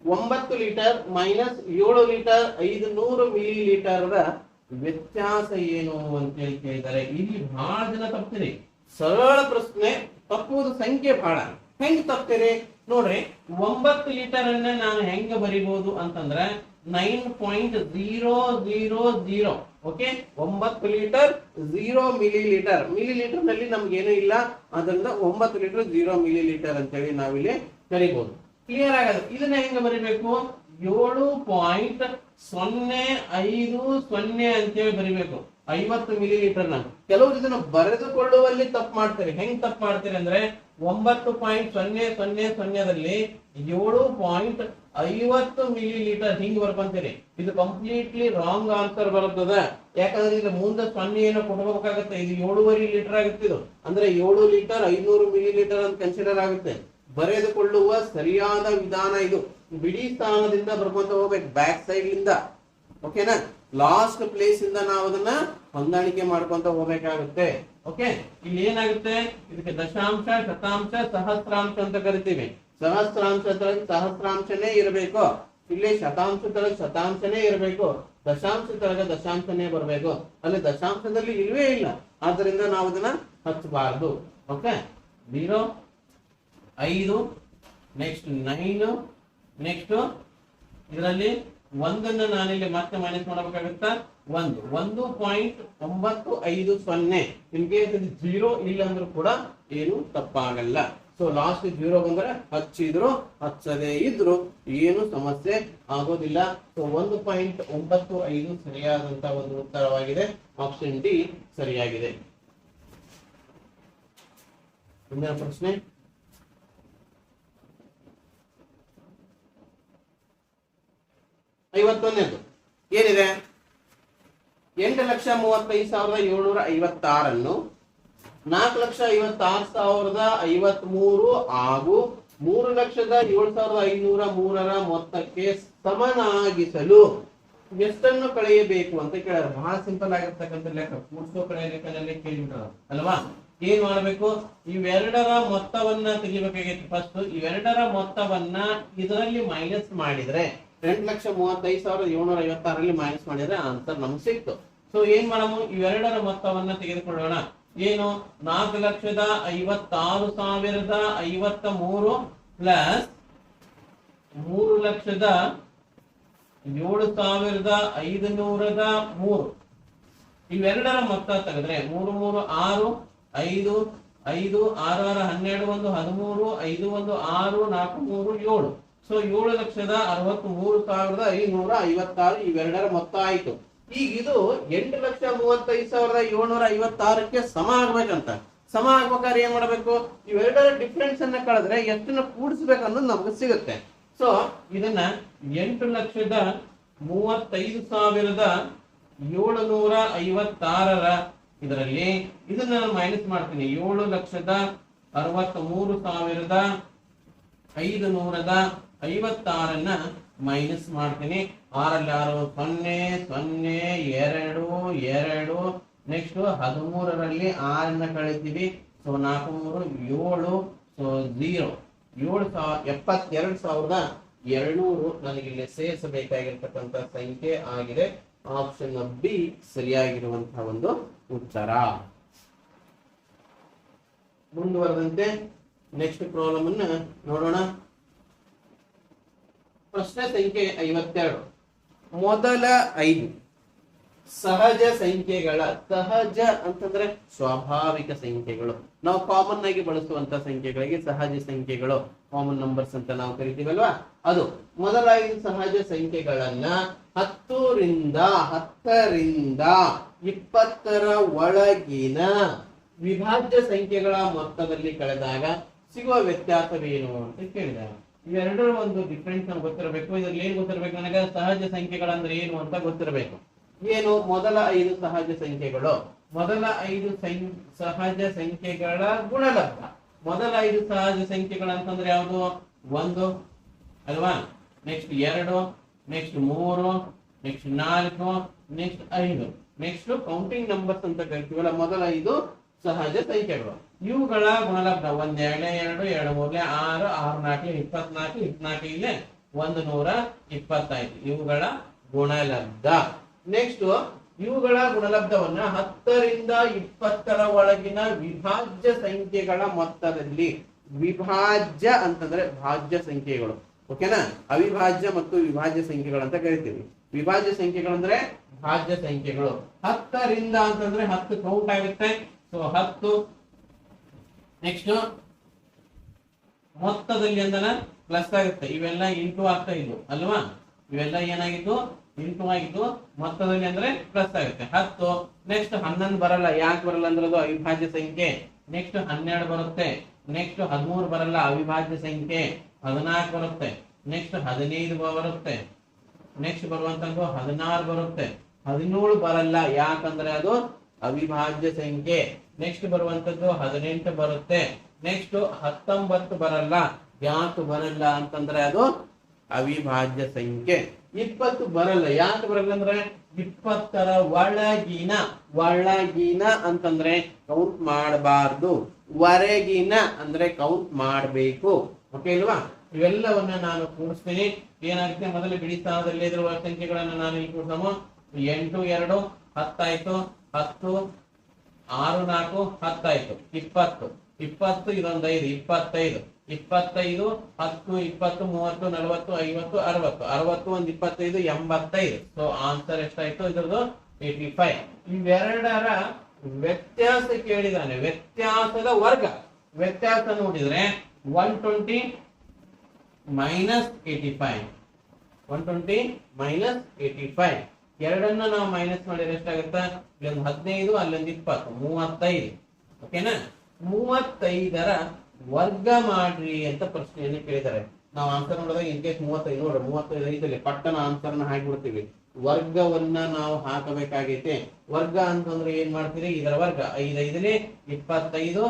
9 litre minus 7 litre 500 milli litre ವ್ಯತ್ಯಾಸ ಏನು ಅಂತ ಹೇಳಿ ಕೇಳಿದ್ದಾರೆ. ಇಲ್ಲಿ ಬಹಳ ಜನ ತಪ್ಪಿರಿ. ಸರಳ ಪ್ರಶ್ನೆ, ತಪ್ಪುವುದು ಸಂಖ್ಯೆ ಬಹಳ. ಹೆಂಗ್ ತಪ್ಪಿರಿ ನೋಡ್ರಿ. 9 ಲೀಟರ್ ಅನ್ನ ನಾನು ಹೆಂಗ ಬರಿಬಹುದು ಅಂತಂದ್ರೆ 9.000. Okay, 9 litre 0 milli litre. Milli litre ನಲ್ಲಿ ನಮ್ಗೆ ಏನೂ ಇಲ್ಲ, ಅದರಿಂದ 9 ಲೀಟರ್ 0 ಮಿಲಿ ಲೀಟರ್ ಅಂತ ಹೇಳಿ ನಾವಿಲ್ಲಿ ಕರಿಬಹುದು. ಕ್ಲಿಯರ್ ಆಗದು. ಇದನ್ನ ಹೆಂಗ ಬರಿಬೇಕು, 7.050 ಅಂತೇಳಿ ಬರಿಬೇಕು. 50 ಮಿಲಿ ಲೀಟರ್. ಕೆಲವರು ಇದನ್ನು ಬರೆದುಕೊಳ್ಳುವಲ್ಲಿ ತಪ್ಪು ಮಾಡ್ತಾರೆ. ಹೆಂಗ್ ತಪ್ಪು ಮಾಡ್ತಾರೆ ಅಂದ್ರೆ 9.000ದಲ್ಲಿ 7.50 ಮಿಲಿ ಲೀಟರ್ ಹಿಂಗ್ ಬರ್ಕೊಂತೀರಿ. ಇದು ಕಂಪ್ಲೀಟ್ಲಿ ರಾಂಗ್ ಆನ್ಸರ್ ಬರುತ್ತದ. ಯಾಕಂದ್ರೆ ಇದು ಮುಂದೆ 0 ಏನೋ ಕೊಡ್ಬೇಕಾಗತ್ತೆ. ಇದು 7.5 ಲೀಟರ್ ಆಗುತ್ತೆ. ಇದು ಅಂದ್ರೆ 7 ಲೀಟರ್ 500 ಮಿಲಿ ಲೀಟರ್ ಅಂತ ಕನ್ಸಿಡರ್ ಆಗುತ್ತೆ. ಬರೆದುಕೊಳ್ಳುವ ಸರಿಯಾದ ವಿಧಾನ ಇದು. ಬಿಡಿ ಸ್ಥಾನದಿಂದ ಬರ್ಕೊಂತ ಹೋಗ್ಬೇಕು, ಬ್ಯಾಕ್ ಸೈಡ್ ಇಂದ. ಓಕೆನಾ, ಲಾಸ್ಟ್ ಪ್ಲೇಸ್ ಇಂದ ನಾವು ಅದನ್ನ ಹೊಂದಾಣಿಕೆ ಮಾಡ್ಕೊಂತ ಹೋಗ್ಬೇಕಾಗುತ್ತೆ. ಓಕೆ, ಇಲ್ಲಿ ಏನಾಗುತ್ತೆ, ಇದಕ್ಕೆ ದಶಾಂಶ, ಶತಾಂಶ, ಸಹಸ್ರಾಂಶ ಅಂತ ಕರಿತೀವಿ. ಸಹಸ್ರಾಂಶ ಸಹಸ್ರಾಂಶನೇ ಇರಬೇಕು, ಇಲ್ಲಿ ಶತಾಂಶ ಶತಾಂಶನೇ ಇರಬೇಕು, ದಶಾಂಶ ದಶಾಂಶನೇ ಬರಬೇಕು. ಅಲ್ಲಿ ದಶಾಂಶದಲ್ಲಿ ಇಲ್ವೇ ಇಲ್ಲ, ಆದ್ದರಿಂದ ನಾವು ಅದನ್ನ ಹಚ್ಚಬಾರದು. ಓಕೆ, 0, 5, ನೆಕ್ಸ್ಟ್ 9, ನೆಕ್ಸ್ಟ್ ಇದರಲ್ಲಿ 1 ನಾನಿಲ್ಲಿ ಮತ್ತೆ ಮೈನಸ್ ಮಾಡಬೇಕಾಗುತ್ತಾ, 1.950. ನಿಮ್ಗೆ 0 ಇಲ್ಲ ಅಂದ್ರೂ ಕೂಡ ಏನು ತಪ್ಪಾಗಲ್ಲ. ಸೊ ಲಾಸ್ಟ್ 0 ಬಂದ್ರೆ ಹಚ್ಚಿದ್ರು ಹಚ್ಚದೇ ಇದ್ರು ಏನು ಸಮಸ್ಯೆ ಆಗೋದಿಲ್ಲ. ಸೊ 1.95 ಸರಿಯಾದಂತ ಒಂದು ಉತ್ತರವಾಗಿದೆ. ಆಪ್ಷನ್ ಡಿ ಸರಿಯಾಗಿದೆ. ಮುಂದಿನ ಪ್ರಶ್ನೆ 51ನೇದು ಏನಿದೆ, 8,35,756 4,56,053 ಹಾಗೂ 3,07,503 ಮೊತ್ತಕ್ಕೆ ಸಮನಾಗಿಸಲು ಎಷ್ಟನ್ನು ಕಳೆಯಬೇಕು ಅಂತ ಕೇಳಾರ. ಬಹಳ ಸಿಂಪಲ್ ಆಗಿರ್ತಕ್ಕಂಥ ಲೆಕ್ಕ, ಕೂಡಿಸೋ ಕಳೆಯ ಲೆಕ್ಕದಲ್ಲಿ ಕೇಳಿಬಿಟ್ಟಾರ ಅಲ್ವಾ. ಏನ್ ಮಾಡ್ಬೇಕು, ಇವೆರಡರ ಮೊತ್ತವನ್ನ ತೆಗಿಬೇಕಾಗಿತ್ತು. ಫಸ್ಟ್ ಇವೆರಡರ ಮೊತ್ತವನ್ನ ಇದರಲ್ಲಿ ಮೈನಸ್ ಮಾಡಿದ್ರೆ 8,35,756 ಮೈನಸ್ ಮಾಡಿದ್ರೆ ಆನ್ಸರ್ ನಮ್ಗೆ ಸಿಕ್ತು. ಸೊ ಏನ್ ಮಾಡಮು, ಇವೆರಡರ ಮೊತ್ತವನ್ನ ತೆಗೆದುಕೊಳ್ಳೋಣ. ಏನು, 4,56,053 ಪ್ಲಸ್ 3,07,503. ಇವೆರಡರ ಮೊತ್ತ ತೆಗೆದ್ರೆ 3 3 6 5 5 6 6 12 1 13 5 1 6 4 3 7. ಸೊ 7,63,556 ಇವೆರಡರ ಮೊತ್ತ ಆಯ್ತು. ಈಗ ಇದು 8,35,756ಕ್ಕೆ ಸಮ ಆಗ್ಬೇಕಂತ. ಸಮ ಆಗ್ಬೇಕಾದ್ರೆ ಏನ್ ಮಾಡ್ಬೇಕು, ಇವೆರಡರ ಡಿಫ್ರೆನ್ಸ್ ಅನ್ನ ಕಳೆದ್ರೆ ಎಷ್ಟನ್ನ ಕೂಡಿಸ್ಬೇಕು ಅನ್ನೋದು ನಮ್ಗೆ ಸಿಗುತ್ತೆ. ಸೊ ಇದನ್ನ 8,35,756 ಇದರಲ್ಲಿ ಇದನ್ನ ನಾನು ಮೈನಸ್ ಮಾಡ್ತೀನಿ. 7,63,556 ಮೈನಸ್ ಮಾಡ್ತೀನಿ. 6 0 0 2 2. ನೆಕ್ಸ್ಟ್ 13ರಲ್ಲಿ 6 ಕಳಿತೀವಿ. ಸೊ 4 3 7 ಸೊ 0 72,200 ನನಗಿಲ್ಲಿ ಸೇರಿಸಬೇಕಾಗಿರ್ತಕ್ಕಂಥ ಸಂಖ್ಯೆ ಆಗಿದೆ. ಆಪ್ಷನ್ ಬಿ ಸರಿಯಾಗಿರುವಂತಹ ಒಂದು ಉತ್ತರ. ಮುಂದುವರೆದಂತೆ ನೆಕ್ಸ್ಟ್ ಪ್ರಾಬ್ಲಮ್ ಅನ್ನ ನೋಡೋಣ. ಪ್ರಶ್ನೆ ಸಂಖ್ಯೆ 52. ಮೊದಲ 5 ಸಹಜ ಸಂಖ್ಯೆಗಳ, ಸಹಜ ಅಂತಂದ್ರೆ ಸ್ವಾಭಾವಿಕ ಸಂಖ್ಯೆಗಳು, ನಾವು ಕಾಮನ್ ಆಗಿ ಬಳಸುವಂತ ಸಂಖ್ಯೆಗಳಿಗೆ ಸಹಜ ಸಂಖ್ಯೆಗಳು, ಕಾಮನ್ ನಂಬರ್ಸ್ ಅಂತ ನಾವು ಕರಿತೀವಲ್ವಾ, ಅದು ಮೊದಲ 5 ಸಹಜ ಸಂಖ್ಯೆಗಳನ್ನ 10 ರಿಂದ 20ರ ಒಳಗಿನ ವಿಭಾಜ್ಯ ಸಂಖ್ಯೆಗಳ ಮೊತ್ತದಲ್ಲಿ ಕಳೆದಾಗ ಸಿಗುವ ವ್ಯತ್ಯಾಸವೇನು ಅಂತ ಕೇಳಿದಾಗ, ಇವೆರಡರ ಒಂದು ಡಿಫ್ರೆನ್ಸ್ ನಮ್ಗೆ ಗೊತ್ತಿರಬೇಕು. ಇದ್ರಲ್ಲಿ ಏನ್ ಗೊತ್ತಿರಬೇಕು ನನಗೆ, ಸಹಜ ಸಂಖ್ಯೆಗಳಂದ್ರೆ ಏನು ಅಂತ ಗೊತ್ತಿರಬೇಕು. ಏನು ಮೊದಲ 5 ಸಹಜ ಸಂಖ್ಯೆಗಳು, ಮೊದಲ 5 ಸಹಜ ಸಂಖ್ಯೆಗಳ ಗುಣಲಬ್ಧ. ಮೊದಲ 5 ಸಹಜ ಸಂಖ್ಯೆಗಳಂತಂದ್ರೆ ಯಾವುದು, 1 ಅಲ್ವಾ, next 2, next 3, next 4, next 5, next counting numbers ಅಂತ ಕರಿತೀವಲ್ಲ, ಮೊದಲ 5 ಸಹಜ ಸಂಖ್ಯೆಗಳು. ಇವುಗಳ ಗುಣಲಬ್ಧ 1 2 2 2 3 6 6 4 24 24 ಇಲ್ಲೇ 125 ಇವುಗಳ ಗುಣಲಬ್ಧ. ನೆಕ್ಸ್ಟ್ ಇವುಗಳ ಗುಣಲಬ್ಧವನ್ನ 10 ರಿಂದ 20ರ ಒಳಗಿನ ವಿಭಾಜ್ಯ ಸಂಖ್ಯೆಗಳ ಮೊತ್ತದಲ್ಲಿ, ವಿಭಾಜ್ಯ ಅಂತಂದ್ರೆ ಭಾಜ್ಯ ಸಂಖ್ಯೆಗಳು, ಓಕೆನಾ, ಅವಿಭಾಜ್ಯ ಮತ್ತು ವಿಭಾಜ್ಯ ಸಂಖ್ಯೆಗಳು ಅಂತ ಕರಿತೀವಿ. ವಿಭಾಜ್ಯ ಸಂಖ್ಯೆಗಳಂದ್ರೆ ಭಾಜ್ಯ ಸಂಖ್ಯೆಗಳು. 10 ರಿಂದ ಅಂತಂದ್ರೆ 10 ಕೌಂಟ್ ಆಗುತ್ತೆ, ಸೊ 10. ನೆಕ್ಸ್ಟ್ ಮೊತ್ತದಲ್ಲಿ ಅಂದನ ಪ್ಲಸ್ ಆಗುತ್ತೆ, ಇವೆಲ್ಲ ಇಂಟು ಆಗ್ತಾ ಇದ್ವು ಅಲ್ವಾ, ಇವೆಲ್ಲ ಏನಾಗಿದ್ದು ಇಂಟು ಆಗಿದ್ದು, ಮೊತ್ತದಲ್ಲಿ ಅಂದ್ರೆ ಪ್ಲಸ್ ಆಗುತ್ತೆ 10. ನೆಕ್ಸ್ಟ್ 11 ಬರಲ್ಲ, ಯಾಕೆ ಬರಲ್ಲ ಅಂದ್ರೆ ಅದು ಅವಿಭಾಜ್ಯ ಸಂಖ್ಯೆ. ನೆಕ್ಸ್ಟ್ 12 ಬರುತ್ತೆ, ನೆಕ್ಸ್ಟ್ 13 ಬರಲ್ಲ, ಅವಿಭಾಜ್ಯ ಸಂಖ್ಯೆ. 14 ಬರುತ್ತೆ, ನೆಕ್ಸ್ಟ್ 15 ಬರುತ್ತೆ, ನೆಕ್ಸ್ಟ್ ಬರುವಂತದ್ದು 16 ಬರುತ್ತೆ. 17 ಬರಲ್ಲ, ಯಾಕಂದ್ರೆ ಅದು ಅವಿಭಾಜ್ಯ ಸಂಖ್ಯೆ. ನೆಕ್ಸ್ಟ್ ಬರುವಂತದ್ದು 18 ಬರುತ್ತೆ, ನೆಕ್ಸ್ಟ್ 19 ಬರಲ್ಲ, ಯಾಕೆ ಬರಲ್ಲ ಅಂತಂದ್ರೆ ಅದು ಅವಿಭಾಜ್ಯ ಸಂಖ್ಯೆ. 20 ಬರಲ್ಲ, ಯಾಕೆ ಬರಲ್ಲ ಅಂದ್ರೆ 20ರ ಒಳಗಿನ, ಒಳಗಿನ ಅಂತಂದ್ರೆ ಕೌಂಟ್ ಮಾಡಬಾರ್ದು, ಹೊರಗಿನ ಅಂದ್ರೆ ಕೌಂಟ್ ಮಾಡಬೇಕು, ಓಕೆ ಇಲ್ವಾ. ಇವೆಲ್ಲವನ್ನ ನಾನು ಕೂಡಿಸ್ತೀನಿ, ಏನಾಗುತ್ತೆ ಮೊದಲು ಬಿಡಿ ಸ್ಥಾನದಲ್ಲಿ ಇರುವ ಸಂಖ್ಯೆಗಳನ್ನ ನಾನು ಇಲ್ಲಿ ಕೂಡಿಸೋಣ. 8 2 10 ಆಯ್ತು, 10 6 4 10 ಆಯ್ತು, 20 20 ಇದೊಂದು 5 25 25 10 20 30 40 50 60 60 ಒಂದು 25 85. ಸೊ ಆನ್ಸರ್ ಎಷ್ಟಾಯ್ತು ಇದ್ರದ್ದು 85. ಇವೆರಡರ ವ್ಯತ್ಯಾಸ ಕೇಳಿದಾನೆ, ವ್ಯತ್ಯಾಸದ ವರ್ಗ. ವ್ಯತ್ಯಾಸ ನೋಡಿದ್ರೆ 120 ಮೈನಸ್ 85, 120 ಮೈನಸ್ 85. ಎರಡನ್ನ ನಾವು ಮೈನಸ್ ಮಾಡಿದ್ರೆ ಎಷ್ಟಾಗುತ್ತಾ, ಇಲ್ಲೊಂದು 15 ಅಲ್ಲೊಂದು 20 35, ಓಕೆನಾ. 35ರ ವರ್ಗ ಮಾಡ್ರಿ ಅಂತ ಪ್ರಶ್ನೆಯನ್ನು ಕೇಳಿದ್ದಾರೆ. ನಾವು ಆನ್ಸರ್ ನೋಡಿದಾಗ ಇನ್ ಕೇಸ್ 35 ನೋಡ್ರಿ, 35 ಪಟ್ಟನ ಆನ್ಸರ್ನ ಹಾಕಿಬಿಡ್ತೀವಿ. ವರ್ಗವನ್ನ ನಾವು ಹಾಕಬೇಕಾಗೈತೆ. ವರ್ಗ ಅಂತಂದ್ರೆ ಏನ್ ಮಾಡ್ತೀರಿ, ಇದರ ವರ್ಗ 5 5 25,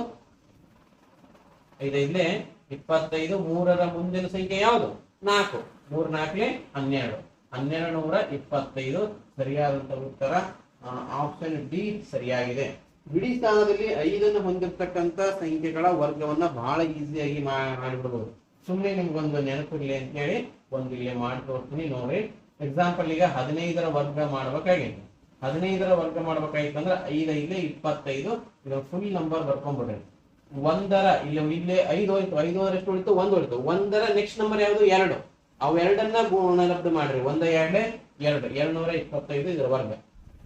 5 5 25. 3ರ ಮುಂದಿನ ಸಂಖ್ಯೆ ಯಾವುದು, 4, 3 4 12, 1225. ಸರಿಯಾದಂತ ಉತ್ತರ ಆಪ್ಷನ್ ಡಿ ಸರಿಯಾಗಿದೆ. ಬಿಡಿ ಸ್ಥಾನದಲ್ಲಿ 5 ಹೊಂದಿರತಕ್ಕಂತ ಸಂಖ್ಯೆಗಳ ವರ್ಗವನ್ನ ಬಹಳ ಈಸಿಯಾಗಿ ಮಾಡಿಬಿಡಬಹುದು. ಸುಮ್ಮನೆ ನಿಮ್ಗೊಂದು ನೆನಪಿರ್ಲಿ ಅಂತ ಹೇಳಿ ಒಂದು ಇಲ್ಲಿ ಮಾಡಿ ತೋರಿಸ್ತೀನಿ ನೋಡಿ. ಎಕ್ಸಾಂಪಲ್ ಈಗ 15ರ ವರ್ಗ ಮಾಡ್ಬೇಕಾಗಿತ್ತು. 15ರ ವರ್ಗ ಮಾಡ್ಬೇಕಾಗಿತ್ತು ಅಂದ್ರೆ 5 5 25. ಇದು ಫುಲ್ ನಂಬರ್ ಬರ್ಕೊಂಡ್ಬಿಡ್ರಿ. 1ರ ಇಲ್ಲಿ 5 ಹೋಯ್ತು, 5 ಎಷ್ಟು ಉಳಿತು, 1 ಉಳಿತು. 1ರ ನೆಕ್ಸ್ಟ್ ನಂಬರ್ ಯಾವುದು, 2. ಅವು ಎರಡನ್ನ ಗುಣಲಬ್ಧ ಮಾಡ್ರಿ, 1 2 2 225 ಇದರ ವರ್ಗ.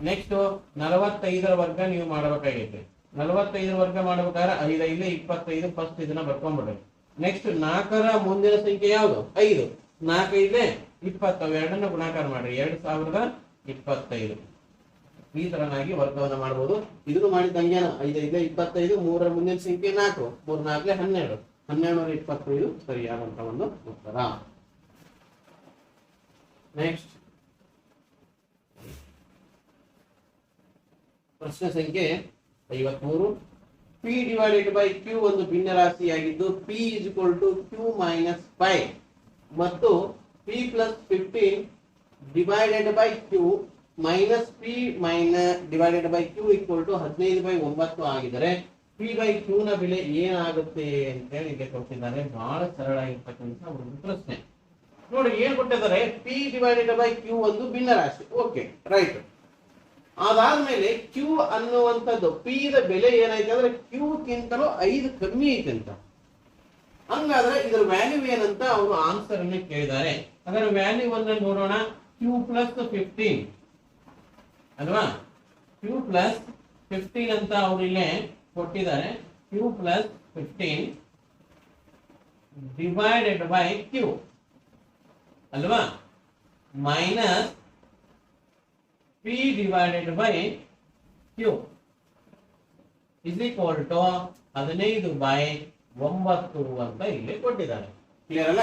ನೆಕ್ಸ್ಟ್ 45ರ ವರ್ಗ ನೀವು ಮಾಡಬೇಕಾಗೈತೆ. 45ರ ವರ್ಗ ಮಾಡ್ಬೇಕಾದ್ರೆ 5 5 25 ಫಸ್ಟ್ ಇದನ್ನ ಬರ್ಕೊಂಡ್ಬಿಡ್ರಿ. ನೆಕ್ಸ್ಟ್ 4ರ ಮುಂದಿನ ಸಂಖ್ಯೆ ಯಾವುದು, 5. 4 5 20, ಎರಡನ್ನ ಗುಣಾಕಾರ ಮಾಡ್ರಿ, 2025. ಈ ತರನಾಗಿ ವರ್ಗವನ್ನ ಮಾಡಬಹುದು. ಇದನ್ನು ಮಾಡಿದಂಗೆ 5 5 25, 3ರ ಮುಂದಿನ ಸಂಖ್ಯೆ 4, 3 4 12, 1225 ಸರಿಯಾದಂತ ಒಂದು ಉತ್ತರ. ನೆಕ್ಸ್ಟ್ ಪ್ರಶ್ನೆ ಸಂಖ್ಯೆ 53. P ಡಿವೈಡೆಡ್ ಬೈ Q ಒಂದು ಭಿನ್ನ ರಾಶಿಯಾಗಿದ್ದು P is equal to Q minus 5 ಮತ್ತು P plus 15 divided by Q minus P minus divided by Q equal to 15/9 ಆಗಿದರೆ P/Q ನ ಬೆಲೆ ಏನಾಗುತ್ತೆ ಅಂತ ಹೇಳಿ ಇಲ್ಲಿ ಕೊಟ್ಟಿದ್ದಾರೆ. ಬಹಳ ಸರಳ ಆಗಿರ್ತಕ್ಕಂಥ ಒಂದು ಪ್ರಶ್ನೆ. ನೋಡಿ ಏನ್ ಕೊಟ್ಟಿದ್ದಾರೆ, P/Q ಒಂದು ಭಿನ್ನರಾಶಿ. Okay right. ಅದಾದ್ಮೇಲೆ Q ಅನ್ನುವಂಥದ್ದು P ದ ಬೆಲೆ ಏನಾಯ್ತು ಅಂದ್ರೆ Q ಗಿಂತಲೂ 5 ಕಮ್ಮಿ ಐತೆ ಅಂತ. ಹಂಗಾದ್ರೆ ಇದರ ವ್ಯಾಲ್ಯೂ ಏನಂತ ಅವರು ಆನ್ಸರ್ ಅನ್ನು ಕೇಳಿದ್ದಾರೆ. ಅದರ ವ್ಯಾಲ್ಯೂ ಅನ್ನ ನೋಡೋಣ. Q ಪ್ಲಸ್ 15 ಅಲ್ವಾ, Q ಪ್ಲಸ್ 15 ಅಂತ ಅವರು ಇಲ್ಲೇ ಕೊಟ್ಟಿದ್ದಾರೆ. Q plus 15 divided by Q ಅಲ್ವಾ, minus P divided by Q is equal to 15/9 ಅಂತ ಇಲ್ಲಿ ಕೊಟ್ಟಿದ್ದಾರೆ. ಕ್ಲಿಯರ್ ಅಲ್ಲ?